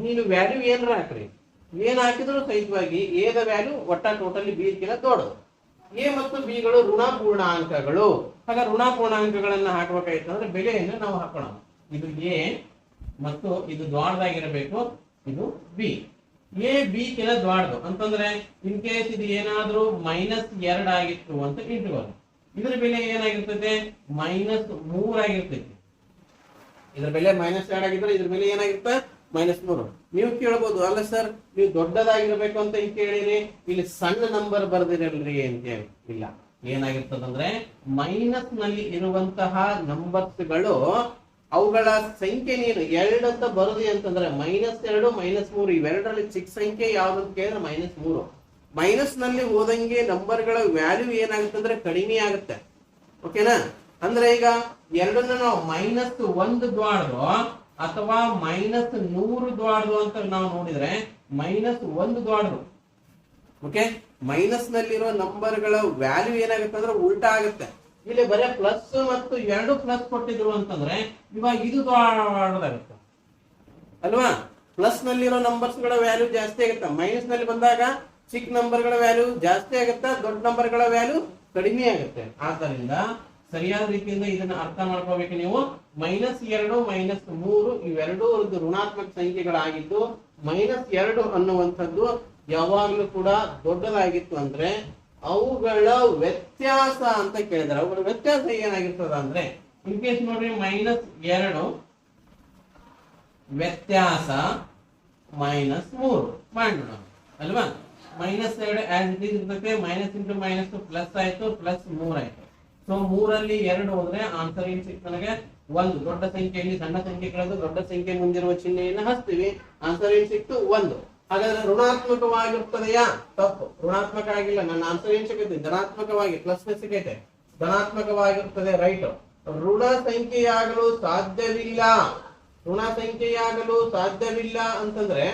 ನೀನು ವ್ಯಾಲ್ಯೂ ಏನಾರ ಹಾಕ್ರಿ, ಏನ್ ಹಾಕಿದ್ರು ಸಹಿತವಾಗಿ ಎದ ವ್ಯಾಲ್ಯೂ ಟೋಟಲಿ ಬಿ ಗಿಂತ ದೊಡ್ಡದು. ಎ ಮತ್ತು ಬಿ ಗಳು ಋಣಪೂರ್ಣಾಂಕಗಳು. ಆಗ ಋಣಪೂರ್ಣಾಂಕಗಳನ್ನ ಹಾಕಬೇಕಾಯ್ತು ಅಂದ್ರೆ ಬೆಲೆಯನ್ನು ನಾವು ಹಾಕೋಣ. ಇದು ಎ ಮತ್ತು ಇದು ದ್ವಾಡದಾಗಿರಬೇಕು, ಇದು ಬಿ. ಎ ಬಿ ಕೆಲ ದ್ವಾಡದು ಅಂತಂದ್ರೆ ಇನ್ ಕೇಸ್ ಇದು ಏನಾದ್ರೂ -2 ಆಗಿತ್ತು ಅಂತ ಇಟ್ಕೊಳ್ಳಿ. ಇದ್ರ ಬೆಲೆ ಏನಾಗಿರ್ತದೆ? -3 ಆಗಿರ್ತೈತಿ. ಇದ್ರ ಬೆಲೆ -2 ಆಗಿದ್ರೆ ಇದ್ರ ಬೆಲೆ ಏನಾಗಿರುತ್ತೆ? -3. ನೀವು ಕೇಳಬಹುದು, ಅಲ್ಲ ಸರ್ ನೀವು ದೊಡ್ಡದಾಗಿರ್ಬೇಕು ಅಂತ ಹಿಂಗ್ ಕೇಳಿರಿ, ಇಲ್ಲಿ ಸಣ್ಣ ನಂಬರ್ ಬರ್ದಿರಲ್ರಿ ಅಂತ ಹೇಳಿ. ಇಲ್ಲ, ಏನಾಗಿರ್ತದಂದ್ರೆ ಮೈನಸ್ ನಲ್ಲಿ ಇರುವಂತಹ ನಂಬರ್ಸ್ಗಳು ಅವುಗಳ ಸಂಖ್ಯೆ ನೀನು 2 ಅಂತ ಬರುದಿ ಅಂತಂದ್ರೆ -2, -3 ಇವೆರಡರಲ್ಲಿ ಚಿಕ್ಕ ಸಂಖ್ಯೆ ಯಾವ್ದಂತ ಕೇಳಿದ್ರೆ -3. ಮೈನಸ್ ನಲ್ಲಿ ಹೋದಂಗೆ ನಂಬರ್ಗಳ ವ್ಯಾಲ್ಯೂ ಏನಾಗುತ್ತೆ ಅಂದ್ರೆ ಕಡಿಮೆ ಆಗುತ್ತೆ. ಓಕೆನಾ? ಅಂದ್ರೆ ಈಗ ಎರಡನ್ನ ನಾವು -1 ದ್ವಾಡ್ದು ಅಥವಾ -100 ದ್ವಾಡ್ದು ಅಂತ ನಾವು ನೋಡಿದ್ರೆ -1 ದ್ವಾಡ್ದು. ಓಕೆ, ಮೈನಸ್ ನಲ್ಲಿರೋ ನಂಬರ್ಗಳ ವ್ಯಾಲ್ಯೂ ಏನಾಗುತ್ತೆ ಅಂದ್ರೆ ಉಲ್ಟಾ ಆಗುತ್ತೆ. ಇಲ್ಲಿ ಬರೀ ಪ್ಲಸ್ ಮತ್ತು 2 ಪ್ಲಸ್ ಕೊಟ್ಟಿದ್ರು ಅಂತಂದ್ರೆ ಇವಾಗ ಇದು ದೊಡ್ಡದಾಗುತ್ತೆ ಅಲ್ವಾ? ಪ್ಲಸ್ ನಲ್ಲಿರೋ ನಂಬರ್ಸ್ ಗಳ ವ್ಯಾಲ್ಯೂ ಜಾಸ್ತಿ ಆಗುತ್ತೆ. ಮೈನಸ್ ನಲ್ಲಿ ಬಂದಾಗ ಚಿಕ್ಕ ನಂಬರ್ ಗಳ ವ್ಯಾಲ್ಯೂ ಜಾಸ್ತಿ ಆಗುತ್ತೆ, ದೊಡ್ಡ ನಂಬರ್ ಗಳ ವ್ಯಾಲ್ಯೂ ಕಡಿಮೆ ಆಗುತ್ತೆ. ಆದ್ದರಿಂದ ಸರಿಯಾದ ರೀತಿಯಿಂದ ಇದನ್ನ ಅರ್ಥ ಮಾಡ್ಕೋಬೇಕು ನೀವು. -2 -3 ಇವೆರಡೂ ಋಣಾತ್ಮಕ ಸಂಖ್ಯೆಗಳಾಗಿದ್ದು -2 ಅನ್ನುವಂಥದ್ದು ಯಾವಾಗ್ಲೂ ಕೂಡ ದೊಡ್ಡದಾಗಿತ್ತು ಅಂದ್ರೆ ಅವುಗಳ ವ್ಯತ್ಯಾಸ ಅಂತ ಕೇಳಿದಾರೆ. ಅವುಗಳ ವ್ಯತ್ಯಾಸ ಏನಾಗಿರ್ತದ ಅಂದ್ರೆ ಇನ್ ಕೇಸ್ ನೋಡ್ರಿ -2 ವ್ಯತ್ಯಾಸ -3 ಮಾಡೋಣ ಅಲ್ವಾ? -2 ಆಸ್ ಇಟ್ ಈಸ್ ಇರ್ತದೆ. ಮೈನಸ್ ಇಂಟು ಮೈನಸ್ ಪ್ಲಸ್ ಆಯ್ತು, +3 ಆಯ್ತು. ಸೊ 3ರಲ್ಲಿ 2 ಹೋದ್ರೆ ಆನ್ಸರ್ ಏನ್ ಸಿಕ್ತು ನನಗೆ? 1. ದೊಡ್ಡ ಸಂಖ್ಯೆಯಲ್ಲಿ ಸಣ್ಣ ಸಂಖ್ಯೆ ಕಳೆದು ದೊಡ್ಡ ಸಂಖ್ಯೆ ಮುಂದಿರುವ ಚಿಹ್ನೆಯನ್ನು ಹಚ್ತೀವಿ. ಆನ್ಸರ್ ಏನ್ ಸಿಕ್ತು? 1. ಹಾಗಾದ್ರೆ ಋಣಾತ್ಮಕವಾಗಿರ್ತದೆಯಾ? ತಪ್ಪು, ಋಣಾತ್ಮಕ ಆಗಿಲ್ಲ. ನನ್ನ ಆನ್ಸರ್ ಏನ್ ಸಿಗುತ್ತೆ? ಧನಾತ್ಮಕವಾಗಿ ಪ್ಲಸ್ ಸಿಗೈತೆ. ಧನಾತ್ಮಕವಾಗಿರುತ್ತದೆ, ರೈಟ್. ಋಣ ಸಂಖ್ಯೆಯಾಗಲು ಸಾಧ್ಯವಿಲ್ಲ, ಋಣ ಸಂಖ್ಯೆಯಾಗಲು ಸಾಧ್ಯವಿಲ್ಲ ಅಂತಂದ್ರೆ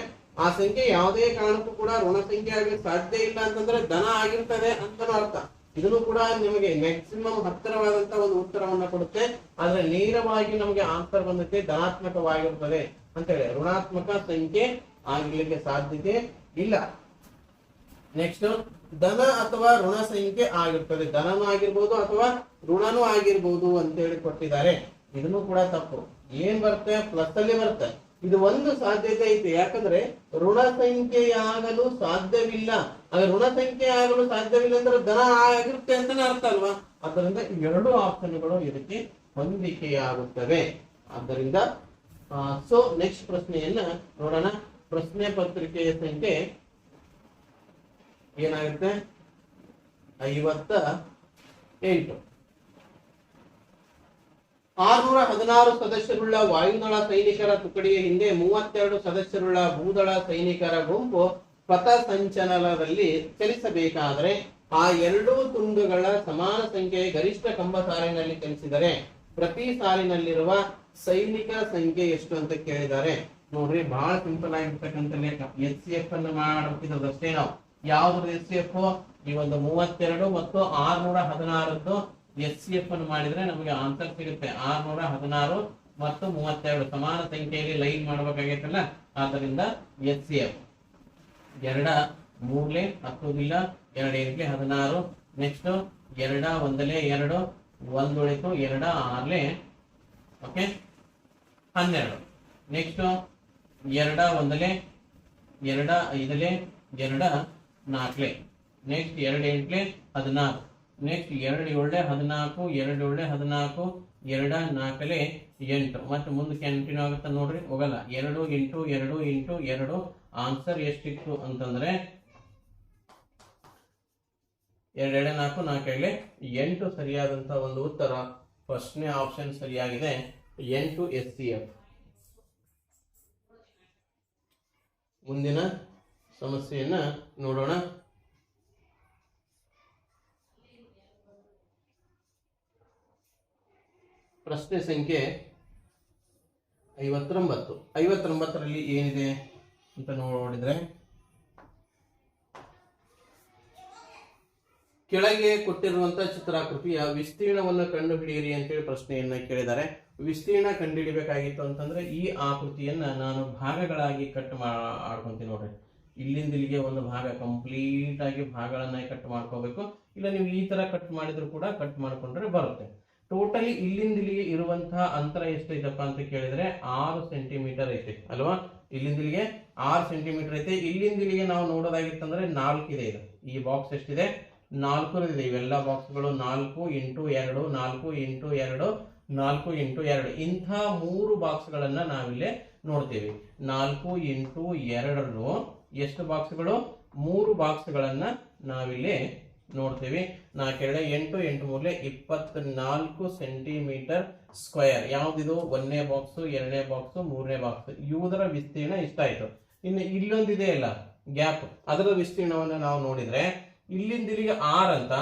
ಆ ಸಂಖ್ಯೆ ಯಾವುದೇ ಕಾರಣಕ್ಕೂ ಕೂಡ ಋಣ ಸಂಖ್ಯೆ ಆಗಲಿ ಸಾಧ್ಯ ಇಲ್ಲ ಅಂತಂದ್ರೆ ಧನ ಆಗಿರ್ತದೆ ಅಂತ ಅರ್ಥ. ಇದನ್ನು ಕೂಡ ನಿಮಗೆ ಮ್ಯಾಕ್ಸಿಮಮ್ ಹತ್ತಿರವಾದಂತಹ ಒಂದು ಉತ್ತರವನ್ನ ಕೊಡುತ್ತೆ, ಆದ್ರೆ ನೇರವಾಗಿ ನಮಗೆ ಆನ್ಸರ್ ಬಂದಕ್ಕೆ ಧನಾತ್ಮಕವಾಗಿರುತ್ತದೆ ಅಂತ ಹೇಳಿ, ಋಣಾತ್ಮಕ ಸಂಖ್ಯೆ ಆಗಲಿಕ್ಕೆ ಸಾಧ್ಯತೆ ಇಲ್ಲ. ನೆಕ್ಸ್ಟ್, ಧನ ಅಥವಾ ಋಣ ಸಂಖ್ಯೆ ಆಗಿರ್ತದೆ, ಧನನೂ ಆಗಿರ್ಬೋದು ಅಥವಾ ಋಣನೂ ಆಗಿರ್ಬೋದು ಅಂತ ಹೇಳಿ ಕೊಟ್ಟಿದ್ದಾರೆ. ಇದನ್ನು ಕೂಡ ತಪ್ಪು. ಏನ್ ಬರುತ್ತೆ? ಪ್ಲಸ್ ಅಲ್ಲಿ ಬರುತ್ತೆ. ಇದು ಒಂದು ಸಾಧ್ಯತೆ ಐತೆ, ಯಾಕಂದ್ರೆ ಋಣ ಸಂಖ್ಯೆಯಾಗಲು ಸಾಧ್ಯವಿಲ್ಲ. ಹಾಗೆ ಋಣ ಸಂಖ್ಯೆ ಆಗಲು ಸಾಧ್ಯವಿಲ್ಲ ಅಂದ್ರೆ ಧನ ಆಗಿರುತ್ತೆ ಅಂತಾನೆ ಅರ್ಥ ಅಲ್ವಾ? ಆದ್ದರಿಂದ ಎರಡು ಆಪ್ಷನ್ಗಳು ಇದಕ್ಕೆ ಹೊಂದಿಕೆಯಾಗುತ್ತವೆ. ಆದ್ದರಿಂದ ಸೊ ನೆಕ್ಸ್ಟ್ ಪ್ರಶ್ನೆಯನ್ನ ನೋಡೋಣ. ಪ್ರಶ್ನೆ ಪತ್ರಿಕೆಯ ಸಂಖ್ಯೆ ಏನಾಗುತ್ತೆ? 58. 616 ಸದಸ್ಯರುಳ್ಳ ವಾಯುದಳ ಸೈನಿಕರ ತುಕಡಿಯ ಹಿಂದೆ 32 ಸದಸ್ಯರುಳ್ಳ ಭೂದಳ ಸೈನಿಕರ ಗುಂಪು ಪಥ ಸಂಚಲನದಲ್ಲಿ ಚಲಿಸಬೇಕಾದರೆ ಆ ಎರಡೂ ತುಂಡುಗಳ ಸಮಾನ ಸಂಖ್ಯೆಯ ಗರಿಷ್ಠ ಕಂಬ ಸಾಲಿನಲ್ಲಿ ಚಲಿಸಿದರೆ ಪ್ರತಿ ಸಾಲಿನಲ್ಲಿರುವ ಸೈನಿಕರ ಸಂಖ್ಯೆ ಎಷ್ಟು ಅಂತ ಕೇಳಿದ್ದಾರೆ. ನೋಡ್ರಿ, ಬಹಳ ಸಿಂಪಲ್ ಆಗಿರ್ತಕ್ಕಂಥ ಲೆಕ್ಕ. HCF ಅನ್ನು ಮಾಡಬೇಕಿದ್ದಷ್ಟೇ ನಾವು. ಯಾವ್ದು HCF? ಈ ಒಂದು 32 ಮತ್ತು 616 HCF ಅನ್ನು ಮಾಡಿದ್ರೆ ನಮಗೆ ಆನ್ಸರ್ ಸಿಗುತ್ತೆ. 616 ಮತ್ತು 32 ಸಮಾನ ಸಂಖ್ಯೆಯಲ್ಲಿ ಲೈನ್ ಮಾಡಬೇಕಾಗೈತಲ್ಲ, ಆದ್ದರಿಂದ HCF. 2 3 ಹತ್ತುವುದಿಲ್ಲ, 2 8 16. ನೆಕ್ಸ್ಟ್ 2 1 2, 1 ಉಳಿತು, 2 6 ಓಕೆ 12. ನೆಕ್ಸ್ಟ್ 2 1 2 5 2 4. ನೆಕ್ಸ್ಟ್ 2 8 16. ನೆಕ್ಸ್ಟ್ 2 7 14, 2 7 14, 2 4 8. ಮತ್ತೆ ಮುಂದೆ ಕಂಟಿನ್ಯೂ ಆಗುತ್ತೆ ನೋಡ್ರಿ, ಹೋಗಲ್ಲ. 2 ಇಂಟು 2 ಇಂಟು 2 ಆನ್ಸರ್ ಎಷ್ಟಿತ್ತು ಅಂತಂದ್ರೆ 2 2 4 4 8 ಸರಿಯಾದಂತ ಒಂದು ಉತ್ತರ. ಫಸ್ಟ್ನೇ ಆಪ್ಷನ್ ಸರಿಯಾಗಿದೆ, 8 HCF. ಮುಂದಿನ ಸಮಸ್ಯೆಯನ್ನ ನೋಡೋಣ. ಪ್ರಶ್ನೆ ಸಂಖ್ಯೆ 59. 59ರಲ್ಲಿ ಏನಿದೆ ಅಂತ ನೋಡಿದ್ರೆ, ಕೆಳಗೆ ಕೊಟ್ಟಿರುವಂತಹ ಚಿತ್ರಾಕೃತಿಯ ವಿಸ್ತೀರ್ಣವನ್ನು ಕಂಡುಹಿಡಿಯಿರಿ ಅಂತೇಳಿ ಪ್ರಶ್ನೆಯನ್ನ ಕೇಳಿದ್ದಾರೆ. ವಿಸ್ತೀರ್ಣ ಕಂಡುಹಿಡಿಬೇಕಾಗಿತ್ತು ಅಂತಂದ್ರೆ ಈ ಆಕೃತಿಯನ್ನ ನಾನು ಭಾಗಗಳಾಗಿ ಕಟ್ ಮಾಡ್ಕೊಂತೀನಿ ನೋಡ್ರಿ. ಇಲ್ಲಿಂದ ಇಲ್ಲಿಗೆ ಒಂದು ಭಾಗ ಕಂಪ್ಲೀಟ್ ಆಗಿ ಭಾಗಗಳನ್ನ ಕಟ್ ಮಾಡ್ಕೋಬೇಕು. ಇಲ್ಲ ನೀವು ಈ ತರ ಕಟ್ ಮಾಡಿದ್ರು ಕೂಡ ಕಟ್ ಮಾಡ್ಕೊಂಡ್ರೆ ಬರುತ್ತೆ. ಟೋಟಲಿ ಇಲ್ಲಿಂದ ಇಲ್ಲಿಗೆ ಇರುವಂತಹ ಅಂತರ ಎಷ್ಟೈತಪ್ಪ ಅಂತ ಕೇಳಿದ್ರೆ 6 ಸೆಂಟಿಮೀಟರ್ ಐತೆ ಅಲ್ವಾ? ಇಲ್ಲಿಂದ ಇಲ್ಲಿಗೆ 6 ಸೆಂಟಿಮೀಟರ್ ಐತೆ. ಇಲ್ಲಿಂದ ಇಲ್ಲಿಗೆ ನಾವು ನೋಡೋದಾಗಿತ್ತಂದ್ರೆ 4 ಇದೆ. ಇದು ಈ ಬಾಕ್ಸ್ ಎಷ್ಟಿದೆ? 4 ಇದೆ. ಇವೆಲ್ಲ ಬಾಕ್ಸ್ಗಳು 4 ಇಂಟು 2, 4 ಇಂಟು 2, 4 ಇಂಟು 2 ಇಂಥ 3 ಬಾಕ್ಸ್ಗಳನ್ನ ನಾವಿಲ್ಲಿ ನೋಡ್ತೀವಿ. 4 ಇಂಟು 2 ಎಷ್ಟು ಬಾಕ್ಸ್ಗಳು? 3 ಬಾಕ್ಸ್ಗಳನ್ನ ನಾವಿಲ್ಲಿ ನೋಡ್ತೀವಿ. 4 8 8 3 24 ಸೆಂಟಿಮೀಟರ್ ಸ್ಕ್ವೇರ್. ಯಾವ್ದಿದು? 1ನೇ ಬಾಕ್ಸ್, 2ನೇ ಬಾಕ್ಸ್, 3ನೇ ಬಾಕ್ಸ್. ಇವುದರ ವಿಸ್ತೀರ್ಣ ಇಷ್ಟ ಆಯ್ತು. ಇನ್ನು ಇಲ್ಲೊಂದಿದೆ ಅಲ್ಲ ಗ್ಯಾಪ್, ಅದರ ವಿಸ್ತೀರ್ಣವನ್ನು ನಾವು ನೋಡಿದ್ರೆ ಇಲ್ಲಿಂದ ಇಲ್ಲಿಗೆ 6 ಅಂತ,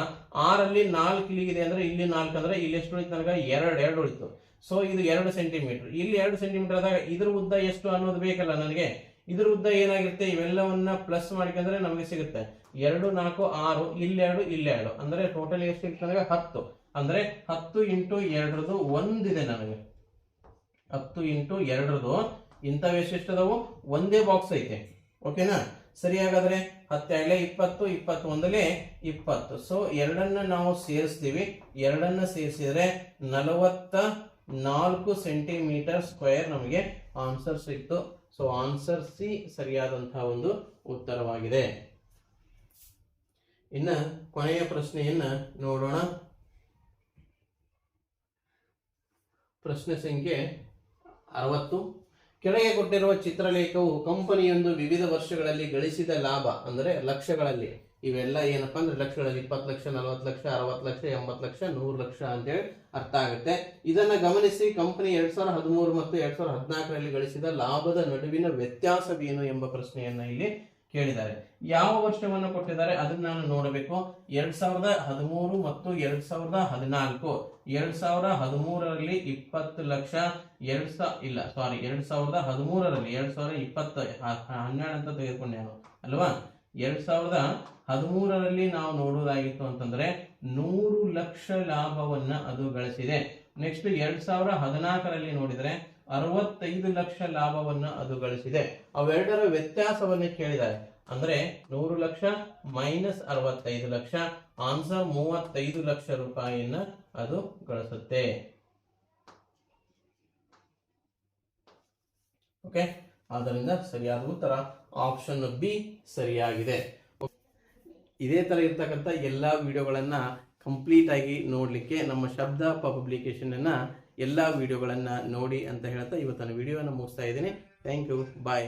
6ಅಲ್ಲಿ 4 ಇಲ್ಲಿಗಿದೆ ಅಂದ್ರೆ ಇಲ್ಲಿ 4 ಅಂದ್ರೆ ಇಲ್ಲಿ ಎಷ್ಟು ಉಳಿತು ನನಗೆ? 2 ಉಳಿತು. ಸೊ ಇದು 2 ಸೆಂಟಿಮೀಟರ್. ಇಲ್ಲಿ 2 ಸೆಂಟಿಮೀಟರ್ ಆದಾಗ ಇದ್ರ ಉದ್ದ ಎಷ್ಟು ಅನ್ನೋದು ಬೇಕಲ್ಲ ನನಗೆ. ಇದ್ರ ಉದ್ದ ಏನಾಗಿರುತ್ತೆ? ಇವೆಲ್ಲವನ್ನ ಪ್ಲಸ್ ಮಾಡಿಕೊಂಡ್ರೆ ನಮಗೆ ಸಿಗುತ್ತೆ 2 4 6, ಇಲ್ಲೆರಡು ಇಲ್ಲೆರಡು ಅಂದ್ರೆ ಟೋಟಲ್ ಎಷ್ಟು ಇರುತ್ತೆ ನನಗೆ? 10. ಅಂದ್ರೆ 10 ಇಂಟು 2 ಒಂದಿದೆ ನನಗೆ. 10 ಇಂಟು 2 ಇಂಥವು ಎಷ್ಟೆಷ್ಟದವು? ಒಂದೇ ಬಾಕ್ಸ್ ಐತೆ. ಓಕೆನಾ? ಸರಿ, ಹಾಗಾದ್ರೆ 10 20, 21 20. ಸೊ 2 ನಾವು ಸೇರಿಸ್ತೀವಿ. 2 ಸೇರಿಸಿದ್ರೆ 44 ಸೆಂಟಿಮೀಟರ್ ಸ್ಕ್ವೇರ್ ನಮಗೆ ಆನ್ಸರ್ ಸಿಕ್ತು. ಸೊ ಆನ್ಸರ್ ಸಿ ಸರಿಯಾದಂತಹ ಒಂದು ಉತ್ತರವಾಗಿದೆ. ಇನ್ನ ಕೊನೆಯ ಪ್ರಶ್ನೆಯನ್ನ ನೋಡೋಣ. ಪ್ರಶ್ನೆ ಸಂಖ್ಯೆ 60. ಕೆಳಗೆ ಕೊಟ್ಟಿರುವ ಚಿತ್ರಲೇಖವು ಕಂಪನಿಯೊಂದು ವಿವಿಧ ವರ್ಷಗಳಲ್ಲಿ ಗಳಿಸಿದ ಲಾಭ ಅಂದ್ರೆ ಲಕ್ಷಗಳಲ್ಲಿ, ಇವೆಲ್ಲ ಏನಪ್ಪಾ ಅಂದ್ರೆ ಲಕ್ಷಗಳಲ್ಲಿ 20 ಲಕ್ಷ, 40 ಲಕ್ಷ, 60 ಲಕ್ಷ, 80 ಲಕ್ಷ, 100 ಲಕ್ಷ ಅಂತೇಳಿ ಅರ್ಥ ಆಗುತ್ತೆ. ಇದನ್ನ ಗಮನಿಸಿ ಕಂಪನಿ 2013 ಮತ್ತು 2014ರಲ್ಲಿ ಗಳಿಸಿದ ಲಾಭದ ನಡುವಿನ ವ್ಯತ್ಯಾಸವೇನು ಎಂಬ ಪ್ರಶ್ನೆಯನ್ನ ಇಲ್ಲಿ ಕೇಳಿದ್ದಾರೆ. ಯಾವ ವರ್ಷವನ್ನು ಕೊಟ್ಟಿದ್ದಾರೆ ಅದನ್ನ ನಾನು ನೋಡಬೇಕು. 2013 ಮತ್ತು 2014. 2013ರಲ್ಲಿ 20 ಲಕ್ಷ, 2013ರಲ್ಲಿ 2020 12 ಅಂತ ತೆಗೆದುಕೊಂಡೆ ನಾನು ಅಲ್ವಾ. 2013ರಲ್ಲಿ ನಾವು ನೋಡುವುದಾಗಿತ್ತು ಅಂತಂದ್ರೆ 100 ಲಕ್ಷ ಲಾಭವನ್ನ ಅದು ಗಳಿಸಿದೆ. ನೆಕ್ಸ್ಟ್ 2014ರಲ್ಲಿ ನೋಡಿದ್ರೆ 65 ಲಕ್ಷ ಲಾಭವನ್ನ ಅದು ಗಳಿಸಿದೆ. ಅವೆರಡರ ವ್ಯತ್ಯಾಸವನ್ನ ಕೇಳಿದ್ದಾರೆ. ಅಂದ್ರೆ 100 ಲಕ್ಷ ಮೈನಸ್ 65 ಲಕ್ಷ, ಆನ್ಸರ್ 35 ಲಕ್ಷ ರೂಪಾಯಿಯನ್ನ ಅದು ಗಳಿಸುತ್ತೆ. ಓಕೆ, ಆದ್ದರಿಂದ ಸರಿಯಾದ ಉತ್ತರ ಆಪ್ಷನ್ ಬಿ ಸರಿಯಾಗಿದೆ. ಇದೇ ತರ ಇರ್ತಕ್ಕಂಥ ಎಲ್ಲಾ ವಿಡಿಯೋಗಳನ್ನ ಕಂಪ್ಲೀಟ್ ಆಗಿ ನೋಡ್ಲಿಕ್ಕೆ ನಮ್ಮ ಶಬ್ದ ಪಬ್ಲಿಕೇಶನ್ ಅನ್ನ ಎಲ್ಲಾ ವಿಡಿಯೋಗಳನ್ನ ನೋಡಿ ಅಂತ ಹೇಳ್ತಾ ಇವತ್ತಿನ ವಿಡಿಯೋನ ಮುಗಿಸ್ತಾ ಇದ್ದೀನಿ. Thank you, bye.